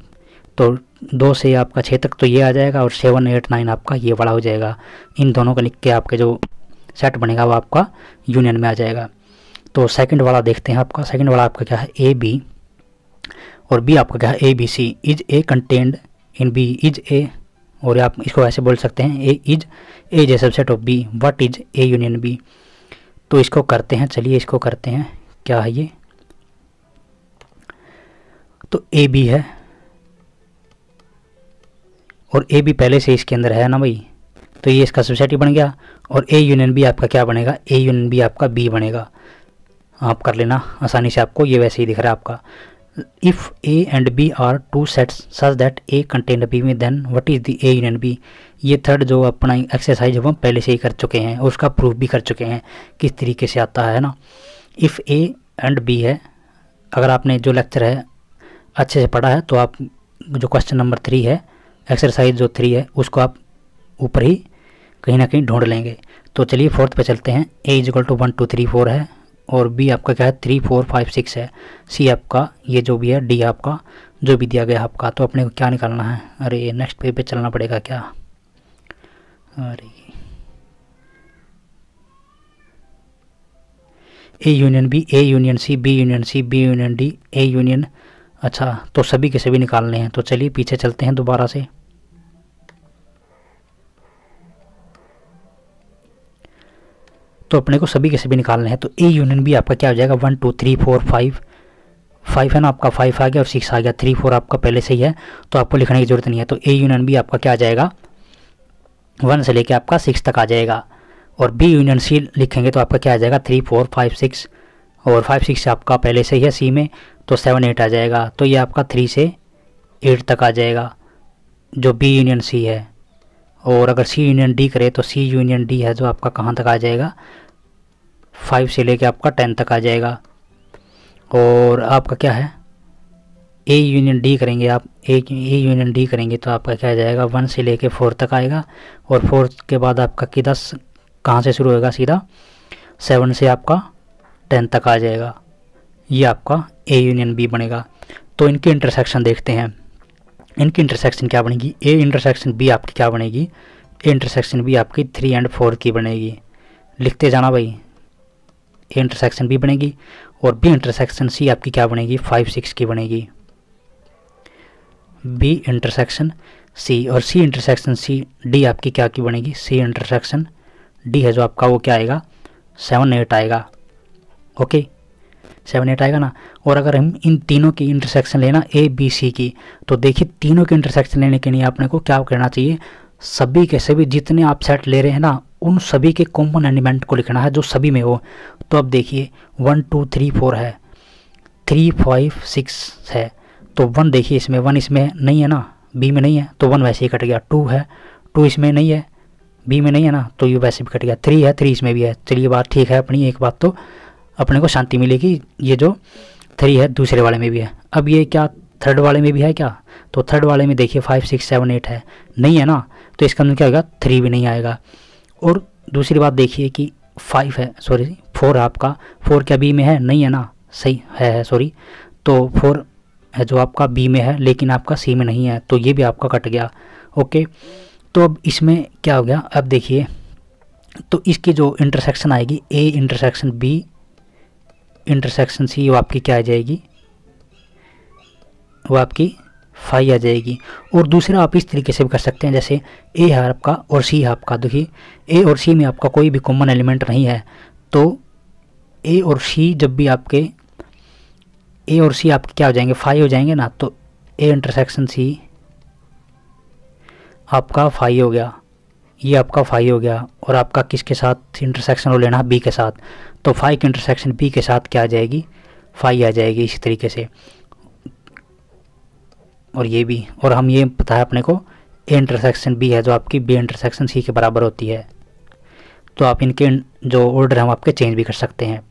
तो 2 से आपका 6 तक तो ये आ जाएगा, और 7 8 9 आपका ये बड़ा हो जाएगा। इन दोनों को लिख के आपके जो सेट बनेगा वो आपका यूनियन में आ जाएगा। तो सेकंड वाला देखते हैं आपका। सेकंड वाला आपका क्या है, ए बी, और बी आपका क्या है, A B C is A contained in B is A, और आप इसको ऐसे बोल सकते हैं, A is a subset of B, what is A union B. तो इसको करते हैं, चलिए इसको करते हैं, क्या है ये, तो ए बी है, और ए बी पहले से इसके अंदर है ना भाई, तो ये इसका सबसेट ही बन गया, और ए यूनियन बी आपका क्या बनेगा, ए यूनियन बी आपका बी बनेगा। आप कर लेना आसानी से, आपको ये वैसे ही दिख रहा है आपका। If A and B are two sets such that A contain B में, then what is the A union B. ये थर्ड जो अपना एक्सरसाइज हम पहले से ही कर चुके हैं और उसका प्रूफ भी कर चुके हैं किस तरीके से आता है ना। इफ़ ए एंड बी है, अगर आपने जो लेक्चर है अच्छे से पढ़ा है तो आप जो क्वेश्चन नंबर 3 है, एक्सरसाइज जो 3 है, उसको आप ऊपर ही कहीं ना कहीं ढूंढ लेंगे। तो चलिए फोर्थ पे चलते हैं। ए इज इक्वल टू 1 2 3 4 है, और बी आपका क्या है 3 4 5 6 है, सी आपका ये जो भी है, डी आपका जो भी दिया गया आपका। तो अपने को क्या निकालना है, अरे नेक्स्ट पेज पे चलना पड़ेगा क्या, अरे A union B, A union C, B union C, B union D, A union, अच्छा तो सभी के सभी निकालने हैं। तो चलिए पीछे चलते हैं दोबारा से। तो अपने को सभी के सभी निकालने हैं। तो ए यूनियन बी आपका क्या हो जाएगा, 1 2 3 4 5 है ना आपका, 5 आ गया और 6 आ गया, 3 4 आपका पहले से ही है तो आपको लिखने की जरूरत नहीं है। तो ए यूनियन बी आपका क्या आ जाएगा, 1 से लेके आपका 6 तक आ जाएगा, और बी यूनियन सी लिखेंगे तो आपका क्या आ जाएगा 3 4 5 6, और 5 6 आपका पहले से ही है सी में, तो 7 8 आ जाएगा। तो ये आपका 3 से 8 तक आ जाएगा जो बी यूनियन सी है। और अगर सी यूनियन डी करे तो सी यूनियन डी है जो आपका कहाँ तक आ जाएगा, 5 से लेके आपका 10 तक आ जाएगा। और आपका क्या है, ए यूनियन डी करेंगे आप, ए यूनियन डी करेंगे तो आपका क्या आ जाएगा, 1 से लेके 4 तक आएगा, और 4 के बाद आपका कि 10 कहाँ से शुरू होएगा, सीधा 7 से आपका 10 तक आ जाएगा। ये आपका ए यूनियन बी बनेगा। तो इनकी इंटरसेक्शन देखते हैं, इनकी इंटरसेक्शन क्या बनेगी, ए इंटरसेक्शन बी आपकी क्या बनेगी, ए इंटरसेक्शन बी आपकी 3 और 4 की बनेगी। लिखते जाना भाई, ए इंटरसेक्शन बी बनेगी, और बी इंटरसेक्शन सी आपकी क्या बनेगी, 5 6 की बनेगी। बी इंटरसेक्शन सी, और सी इंटरसेक्शन सी डी आपकी क्या की बनेगी, सी इंटरसेक्शन डी है जो आपका वो क्या आएगा, 7 8 आएगा। ओके 7 8 आएगा ना। और अगर हम इन तीनों की इंटरसेक्शन लेना ए बी सी की, तो देखिए तीनों की इंटरसेक्शन लेने के लिए आपने को क्या करना चाहिए, सभी के सभी जितने आप सेट ले रहे हैं ना उन सभी के कॉमन एलिमेंट को लिखना है जो सभी में हो। तो अब देखिए 1 2 3 4 है, 3 5 6 है, तो 1 देखिए इसमें 1 इसमें नहीं है ना, बी में नहीं है तो 1 वैसे ही कट गया। 2 है, 2 इसमें नहीं है, बी में नहीं है ना तो ये वैसे भी कट गया। 3 है, 3 इसमें भी है। चलिए बात ठीक है अपनी, एक बात तो अपने को शांति मिलेगी, ये जो 3 है दूसरे वाले में भी है। अब ये क्या थर्ड वाले में भी है क्या, तो थर्ड वाले में देखिए 5 6 7 8 है, नहीं है ना, तो इसका मतलब क्या होगा 3 भी नहीं आएगा। और दूसरी बात देखिए कि 5 है, सॉरी 4 आपका, 4 क्या बी में है, नहीं है ना, सही है सॉरी, तो 4 है जो आपका बी में है लेकिन आपका सी में नहीं है, तो ये भी आपका कट गया। ओके, तो अब इसमें क्या हो गया, अब देखिए तो इसकी जो इंटरसेक्शन आएगी A intersection B intersection C, वो आपकी क्या आ जाएगी, वो आपकी 5 आ जाएगी। और दूसरा आप इस तरीके से भी कर सकते हैं, जैसे ए है आपका और सी है आपका, देखिए ए और सी में आपका कोई भी कॉमन एलिमेंट नहीं है, तो ए और सी जब भी आपके ए और सी आपके क्या हो जाएंगे 5 हो जाएंगे ना, तो ए इंटरसेक्शन सी आपका 5 हो गया, ये आपका 5 हो गया। और आपका किसके साथ इंटरसेक्शन हो लेना, बी के साथ, तो 5 की इंटरसेक्शन बी के साथ क्या आ जाएगी 5 आ जाएगी इसी तरीके से। और ये भी, और हम ये पता है अपने को ए इंटरसेक्शन बी है जो आपकी बी इंटरसेक्शन सी के बराबर होती है, तो आप इनके जो ऑर्डर हम आपके चेंज भी कर सकते हैं।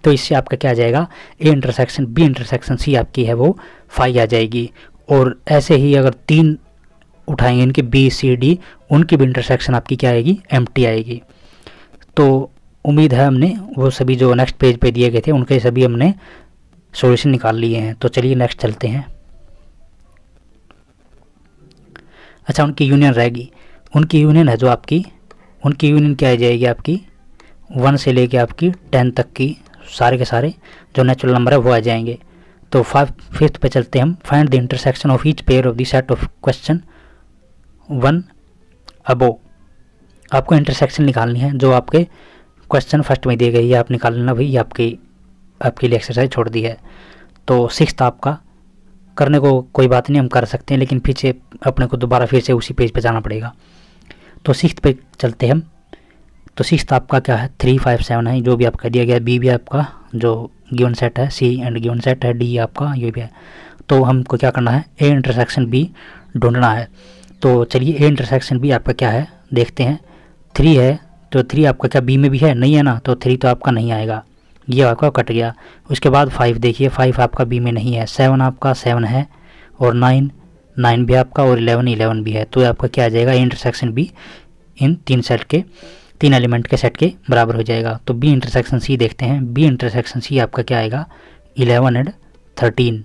तो इससे आपका क्या आ जाएगा, A intersection B intersection C आपकी है वो 5 आ जाएगी। और ऐसे ही अगर 3 उठाएंगे इनके बी सी डी, उनकी भी इंटरसेक्शन आपकी क्या आएगी एम्प्टी आएगी। तो उम्मीद है हमने वो सभी जो नेक्स्ट पेज पे दिए गए थे उनके सभी हमने सॉल्यूशन निकाल लिए हैं। तो चलिए नेक्स्ट चलते हैं। अच्छा, उनकी यूनियन रहेगी, उनकी यूनियन है जो आपकी, उनकी यूनियन क्या आ जाएगी आपकी 1 से लेके आपकी 10 तक की सारे के सारे जो नेचुरल नंबर है वो आ जाएंगे। तो 5th पे चलते हैं हम। Find the intersection of each pair of the set of question 1 अबो। आपको इंटरसेक्शन निकालनी है जो आपके क्वेश्चन फर्स्ट में दिए गए, ये आप निकाल लेना भाई, ये आपके लिए एक्सरसाइज छोड़ दी है। तो 6th आपका करने को कोई बात नहीं, हम कर सकते हैं, लेकिन पीछे अपने को दोबारा फिर से उसी पेज पे जाना पड़ेगा। तो 6th पे चलते हैं हम। तो 6th आपका क्या है 3 5 7 है, जो भी आपका दिया गया, बी भी आपका जो गिवन सेट है, सी एंड गिवन सेट है, डी आपका ये भी है। तो हमको क्या करना है, ए इंटरसेक्शन बी ढूंढना है। तो चलिए ए इंटरसेक्शन बी आपका क्या है देखते हैं। 3 है, तो 3 आपका क्या बी में भी है, नहीं है ना, तो 3 तो आपका नहीं आएगा, ये आपका कट गया। उसके बाद 5 देखिए, 5 आपका बी में नहीं है, 7 आपका 7 है, और 9 भी आपका, और 11 भी है। तो आपका क्या आ जाएगा इंटरसेक्शन बी इन 3 एलिमेंट के सेट के बराबर हो जाएगा। तो बी इंटरसेक्शन सी देखते हैं। बी इंटरसेक्शन सी आपका क्या आएगा 11 एंड 13,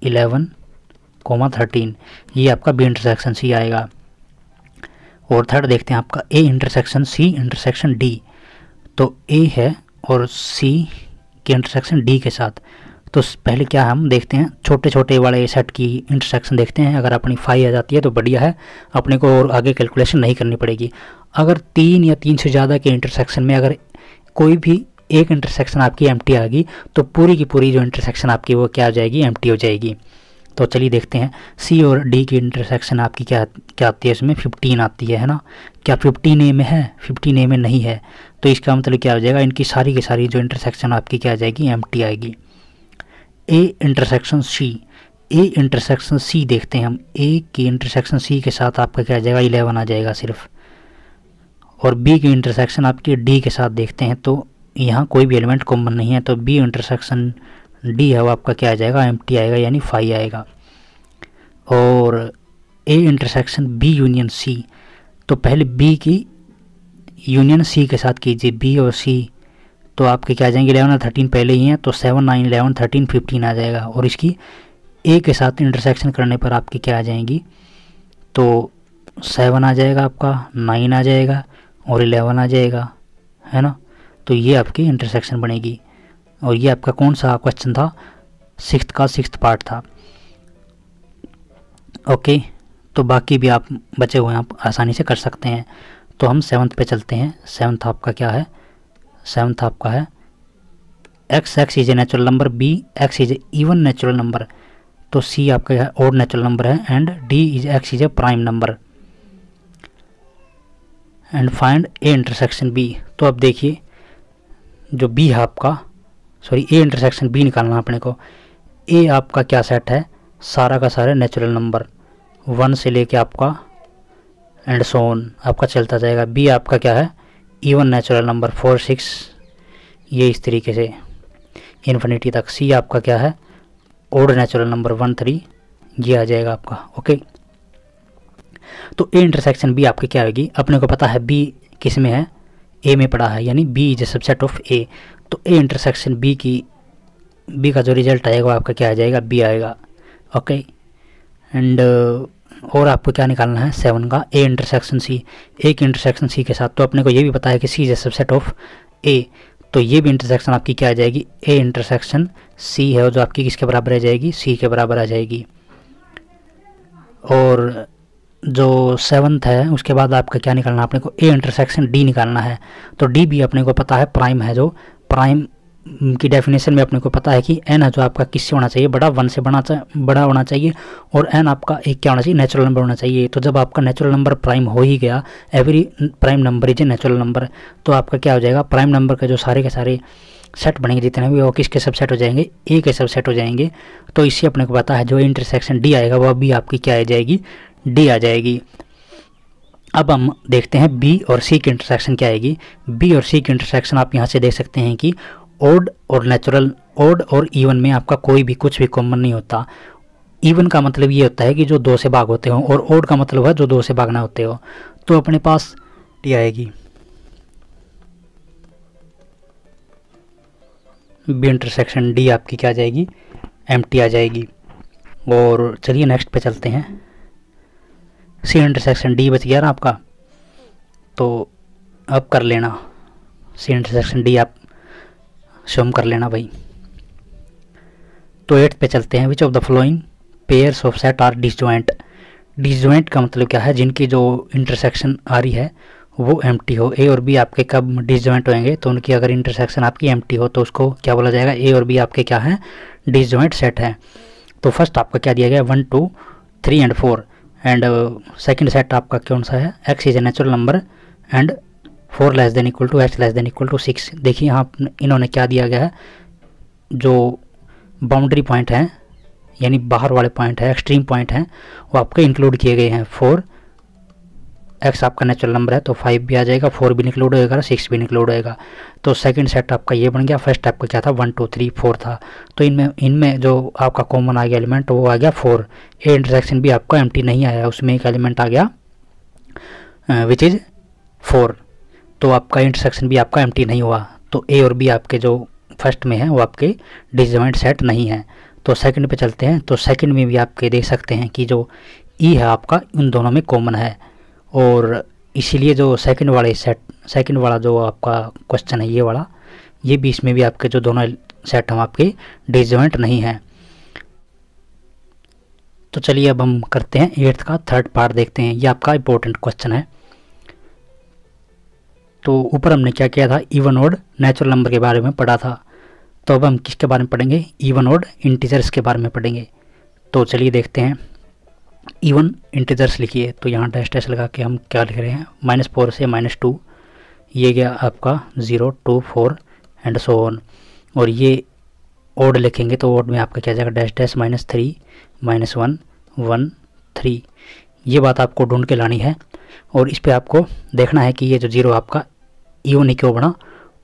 11,13, ये आपका बी इंटरसेक्शन सी आएगा। और थर्ड देखते हैं आपका A intersection C intersection D. तो ए है और सी की इंटरसेक्शन डी के साथ। तो पहले क्या हम देखते हैं, छोटे छोटे वाले सेट की इंटरसेक्शन देखते हैं। अगर अपनी 5 आ जाती है तो बढ़िया है, अपने को और आगे कैलकुलेशन नहीं करनी पड़ेगी। अगर 3 या 3 से ज़्यादा के इंटरसेक्शन में अगर कोई भी एक इंटरसेक्शन आपकी एम्प्टी आ गई, तो पूरी की पूरी जो इंटरसेक्शन आपकी वो क्या हो जाएगी, एम्प्टी हो जाएगी। तो चलिए देखते हैं, सी और डी की इंटरसेक्शन आपकी क्या आती है, इसमें 15 आती है ना। क्या 15 ए में है, 15 ए में नहीं है, तो इसका मतलब क्या हो जाएगा, इनकी सारी की सारी जो इंटरसेक्शन आपकी क्या आ जाएगी, एम्प्टी आएगी। A intersection C, A intersection सी देखते हैं हम। ए की इंटरसेक्शन सी के साथ आपका क्या आ जाएगा 11 आ जाएगा सिर्फ। और बी की इंटरसेक्शन आपकी डी के साथ देखते हैं, तो यहाँ कोई भी एलिमेंट कॉमन नहीं है, तो बी इंटरसेक्शन डी है वो आपका क्या आ जाएगा, एम्प्टी आएगा, यानी 5 आएगा। और A intersection B union C, तो पहले बी की यूनियन सी के साथ कीजिए, बी और सी, तो आपके क्या आ जाएंगे 11 और 13 पहले ही हैं, तो 7 9 11 13 15 आ जाएगा। और इसकी ए के साथ इंटरसेक्शन करने पर आपकी क्या आ जाएंगी, तो 7 आ जाएगा आपका, 9 आ जाएगा और 11 आ जाएगा, है ना। तो ये आपकी इंटरसेक्शन बनेगी। और ये आपका कौन सा क्वेश्चन था, 6th का 6th पार्ट था। ओके, तो बाकी भी आप बचे हुए आप आसानी से कर सकते हैं। तो हम 7th पे चलते हैं। 7th आपका क्या है, 7th आपका है x is a natural number, b x is A even natural number, तो c आपका है ऑड नेचुरल नंबर है, and d is x is A prime number, and find A intersection b। तो अब देखिए जो b है आपका, सॉरी ए इंटरसेक्शन b निकालना अपने को। a आपका क्या सेट है, सारा का सारा नेचुरल नंबर 1 से लेके आपका एंड सो ऑन आपका चलता जाएगा। b आपका क्या है, इवन नेचुरल नंबर 4 6, ये इस तरीके से इन्फिनिटी तक। c आपका क्या है, ओड नेचुरल नंबर 1 3 ये आ जाएगा आपका। ओके, तो ए इंटरसेक्शन बी आपकी क्या होगी, अपने को पता है बी किस में है, ए में पड़ा है, यानी B is a subset of A. तो ए इंटरसेक्शन बी का जो रिजल्ट आएगा वो आपका क्या आ जाएगा, बी आएगा। ओके, एंड और आपको क्या निकालना है 7 का ए इंटरसेक्शन सी, एक इंटरसेक्शन सी के साथ। तो अपने को ये भी पता है कि सी is a subset of A, तो ये भी इंटरसेक्शन आपकी क्या आ जाएगी, ए इंटरसेक्शन सी है, जो आपकी किसके बराबर आ जाएगी, सी के बराबर आ जाएगी। और जो 7th है उसके बाद आपका क्या निकालना है, अपने को ए इंटरसेक्शन डी निकालना है। तो डी भी अपने को पता है प्राइम है, जो प्राइम की डेफिनेशन में अपने को पता है कि एन है जो आपका किससे होना चाहिए, बड़ा 1 से बड़ा होना चाहिए, और एन आपका एक क्या होना चाहिए, नेचुरल नंबर होना चाहिए। तो जब आपका नेचुरल नंबर प्राइम हो ही गया, every prime number is a natural number, तो आपका क्या हो जाएगा, प्राइम नंबर के जो सारे के सारे सेट बनेंगे जितने भी, वो किसके सबसेट हो जाएंगे, ए के सबसेट हो जाएंगे। तो इससे अपने को पता है जो इंटरसेक्शन डी आएगा वो भी आपकी क्या आ जाएगी, डी आ जाएगी। अब हम देखते हैं बी और सी की इंटरसेक्शन क्या आएगी। बी और सी की इंटरसेक्शन आप यहाँ से देख सकते हैं कि ओड और इवन में आपका कोई भी कुछ भी कॉमन नहीं होता। इवन का मतलब ये होता है कि जो 2 से भाग होते हो, और ओड का मतलब है जो 2 से भागना होते हो। तो अपने पास डी आएगी, बी इंटरसेक्शन डी आपकी क्या आ जाएगी, एम्प्टी आ जाएगी। और चलिए नेक्स्ट पे चलते हैं। सी इंटरसेक्शन डी बच गया ना आपका, तो अब कर लेना सी इंटरसेक्शन डी, आप शोम कर लेना भाई। तो 8th पे चलते हैं। Which of the following pairs of set are disjoint. Disjoint का मतलब क्या है, जिनकी जो इंटरसेक्शन आ रही है वो एम्प्टी हो। ए और बी आपके कब डिसजॉइंट होंगे, तो उनकी अगर इंटरसेक्शन आपकी एम्प्टी हो तो उसको क्या बोला जाएगा, ए और बी आपके क्या है, डिसजॉइंट सेट है। तो फर्स्ट आपका क्या दिया गया, 1 2 3 एंड 4, एंड सेकंड सेट आपका कौन सा है, x is a natural number and 4 less than equal to x less than equal to 6। देखिए यहाँ इन्होंने क्या दिया गया है, जो बाउंड्री पॉइंट हैं यानी बाहर वाले पॉइंट है, एक्सट्रीम पॉइंट हैं, वो आपके इंक्लूड किए गए हैं। 4 x आपका नेचुरल नंबर है तो 5 भी आ जाएगा, 4 भी इंक्लूड होएगा, 6 भी इंक्लूड होएगा। तो सेकंड सेट आपका ये बन गया। फर्स्ट आपका क्या था, 1 2 3 4 था, तो इनमें जो आपका कॉमन आ गया एलिमेंट वो आ गया 4। ए इंटरसेक्शन भी आपका एम्प्टी नहीं आया, उसमें एक एलिमेंट आ गया विच इज 4। तो आपका इंटरसेक्शन भी आपका एम्प्टी नहीं हुआ। तो ए और बी आपके जो फर्स्ट में है वो आपके डिसजॉइंट सेट नहीं है। तो सेकंड पे चलते हैं। तो सेकंड में भी आपके देख सकते हैं कि जो ई है आपका उन दोनों में कॉमन है, और इसीलिए जो सेकंड वाला जो आपका क्वेश्चन है ये भी इसमें भी आपके जो दोनों सेट हम आपके डिसजॉइंट नहीं हैं। तो चलिए अब हम करते हैं 8th का 3rd पार्ट देखते हैं। ये आपका इंपॉर्टेंट क्वेश्चन है। तो ऊपर हमने क्या किया था, इवन ऑड नेचुरल नंबर के बारे में पढ़ा था। तो अब हम किसके बारे में पढ़ेंगे, इवन ऑड इंटीजर्स के बारे में पढ़ेंगे। तो चलिए देखते हैं। इवन इंटीजर्स लिखिए, तो यहाँ डैश लगा के हम क्या लिख रहे हैं, -4 से -2, ये गया आपका 0 2 4 एंड सो ऑन। और ये ऑड लिखेंगे तो ऑड में आपका क्या जाएगा, डैश -3 -1 1 3। ये बात आपको ढूंढ के लानी है, और इस पे आपको देखना है कि ये जो 0 आपका इवन ही क्यों बना,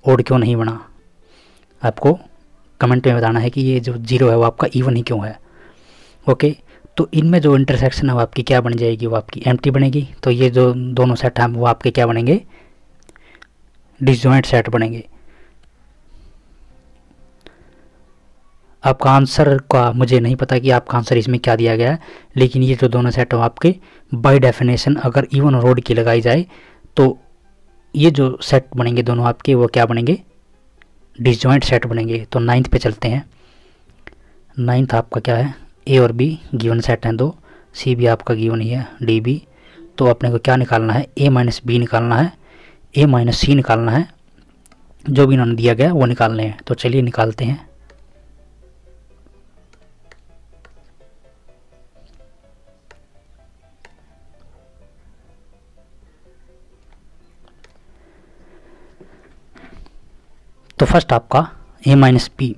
ऑड क्यों नहीं बना। आपको कमेंट में बताना है कि ये जो 0 है वो आपका इवन ही क्यों है। ओके, तो इनमें जो इंटरसेक्शन है वो आपकी क्या बन जाएगी, वो आपकी एम्प्टी बनेगी। तो ये जो दोनों सेट हैं वो आपके क्या बनेंगे, डिसजॉइंट सेट बनेंगे। आपका आंसर का मुझे नहीं पता कि आपका आंसर इसमें क्या दिया गया है, लेकिन ये जो दोनों सेट हो आपके बाय डेफिनेशन अगर इवन और ऑड की लगाई जाए तो ये जो सेट बनेंगे दोनों आपके वो क्या बनेंगे, डिसजॉइंट सेट बनेंगे। तो 9th पे चलते हैं। 9th आपका क्या है, ए और बी गिवन सेट हैं 2, सी भी आपका गिवन ही है, डी भी। तो अपने को क्या निकालना है, ए माइनस बी निकालना है, ए माइनस सी निकालना है, जो भी इन्होंने दिया गया वो निकालने हैं। तो चलिए निकालते हैं। तो फर्स्ट आपका ए माइनस बी,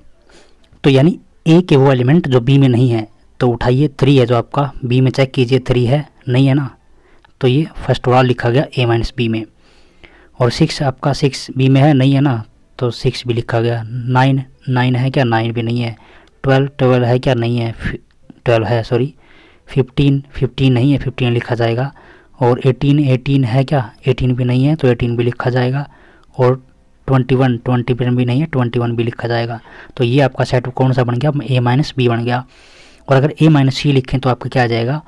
तो यानी ए के वो एलिमेंट जो बी में नहीं है, तो उठाइए 3 है जो आपका बी में, चेक कीजिए 3 है नहीं है ना, तो ये फर्स्ट वाला लिखा गया ए माइनस बी में। और 6 आपका 6 बी में है नहीं है ना, तो 6 भी लिखा गया। 9 है क्या, 9 भी नहीं है। 12 12 है क्या, नहीं है, 12 है, सॉरी 15 15 नहीं है, 15 लिखा जाएगा। और 18 18 है क्या, 18 भी नहीं है, तो 18 भी लिखा जाएगा। और 21 21 भी नहीं है, 21 भी लिखा जाएगा। तो ये आपका सेट कौन सा बन गया, ए माइनस बी बन गया। और अगर ए माइनस सी लिखें तो आपका क्या आ जाएगा,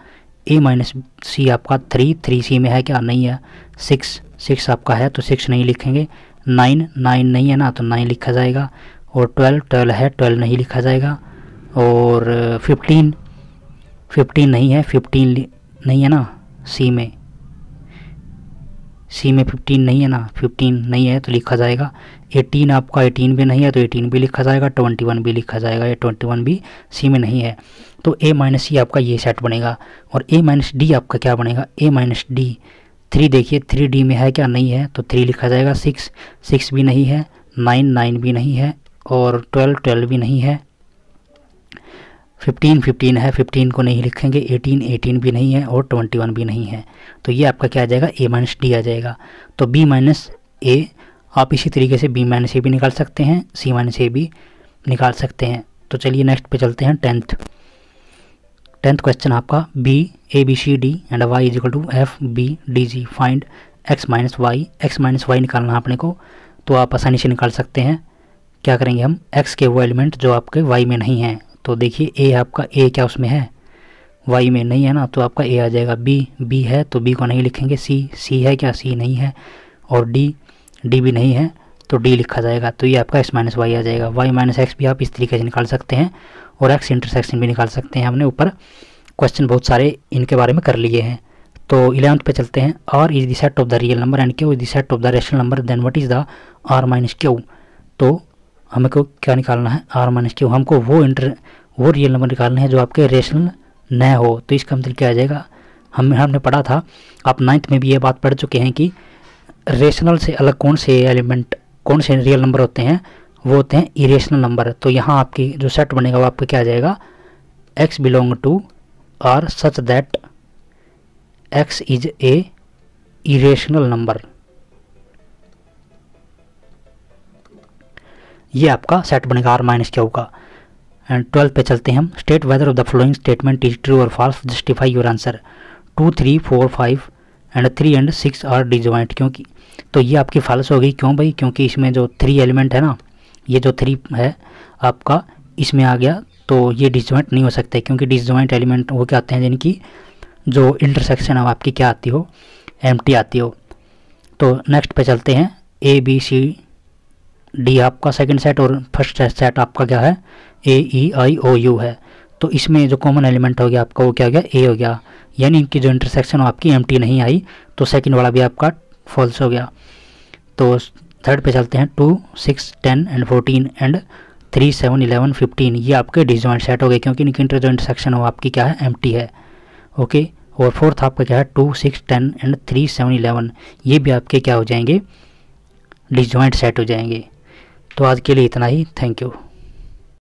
ए माइनस सी आपका 3 सी में है क्या, नहीं है। 6 आपका है तो 6 नहीं लिखेंगे। 9 नहीं है ना, तो 9 लिखा जाएगा। और 12 है, 12 नहीं लिखा जाएगा। और 15 नहीं है, 15 नहीं है ना, सी में 15 नहीं है ना, 15 नहीं है तो लिखा जाएगा। 18 आपका 18 भी नहीं है, तो 18 भी लिखा जाएगा। 21 भी लिखा जाएगा, या 21 भी सी में नहीं है। तो ए माइनस सी आपका ये सेट बनेगा। और ए माइनस डी आपका क्या बनेगा, ए माइनस डी 3 देखिए 3 डी में है क्या, नहीं है, तो 3 लिखा जाएगा। 6 भी नहीं है। 9 भी नहीं है। और 12 भी नहीं है। 15 है, 15 को नहीं लिखेंगे। 18 भी नहीं है। और 21 भी नहीं है। तो ये आपका क्या आ जाएगा, ए माइनस डी आ जाएगा। तो बी माइनस ए, आप इसी तरीके से बी माइनस ए भी निकाल सकते हैं, सी माइनस ए भी निकाल सकते हैं। तो चलिए नेक्स्ट पे चलते हैं। 10th क्वेश्चन आपका, B A B C D and Y is equal to F B D G, find X minus Y निकालना है अपने को। तो आप आसानी से निकाल सकते हैं। क्या करेंगे हम, एक्स के वो एलिमेंट जो आपके वाई में नहीं हैं। तो देखिए ए आपका, ए क्या उसमें है, वाई में नहीं है ना, तो आपका ए आ जाएगा। बी है तो बी को नहीं लिखेंगे। सी है क्या, सी नहीं है। और डी भी नहीं है, तो डी लिखा जाएगा। तो ये आपका एक्स माइनस वाई आ जाएगा। वाई माइनस एक्स भी आप इस तरीके से निकाल सकते हैं। और एक्स इंटरसेक्शन भी निकाल सकते हैं। हमने ऊपर क्वेश्चन बहुत सारे इनके बारे में कर लिए हैं। तो 11th पे चलते हैं। R is the set of the real number and Q is the set of the rational number, then what is the R minus Q. तो हमें को क्या निकालना है, आर माइनस क्यू। हमको वो रियल नंबर निकालने हैं जो आपके रेशनल न हो। तो इसका मतलब क्या आ जाएगा, हमने पढ़ा था, आप 9th में भी ये बात पढ़ चुके हैं कि रेशनल से अलग कौन से रियल नंबर होते हैं, वो होते हैं इरेशनल नंबर। तो यहाँ आपकी जो सेट बनेगा वो आपका क्या आ जाएगा, x belong to R such that x is a irrational number. ये आपका सेट बनेगा आर माइनस क्यू का। एंड 12 पे चलते हैं हम। State whether of the following statement is true और false, justify your answer. 2 3 4 5 and 3 and 6 are disjoint. क्योंकि तो ये आपकी फॉल्स हो गई, क्यों भाई, क्योंकि इसमें जो 3 एलिमेंट है ना, ये जो 3 है आपका इसमें आ गया, तो ये डिसजॉइंट नहीं हो सकते। क्योंकि डिसजॉइंट एलिमेंट वो क्या आते हैं जिनकी जो इंटरसेक्शन है आपकी क्या आती हो, एम्प्टी आती हो। तो नेक्स्ट पे चलते हैं। ए बी सी डी आपका सेकंड सेट और फर्स्ट सेट आपका क्या है, ए ई आई ओ यू है। तो इसमें जो कॉमन एलिमेंट हो गया आपका वो क्या हो गया, ए हो गया। यानी इनकी जो इंटरसेक्शन हो आपकी एम्प्टी नहीं आई, तो सेकंड वाला भी आपका फॉल्स हो गया। तो थर्ड पे चलते हैं। 2 6 10 एंड 14 एंड 3 7 11 15 ये आपके डिसजॉइंट सेट हो गए, क्योंकि इनकी जो इंटरसेक्शन हो आपकी क्या है, एम्प्टी है। ओके। और फोर्थ आपका क्या है, 2 6 10 एंड 3 7 11 ये भी आपके क्या हो जाएंगे, डिसजॉइंट सेट हो जाएंगे। तो आज के लिए इतना ही, थैंक यू।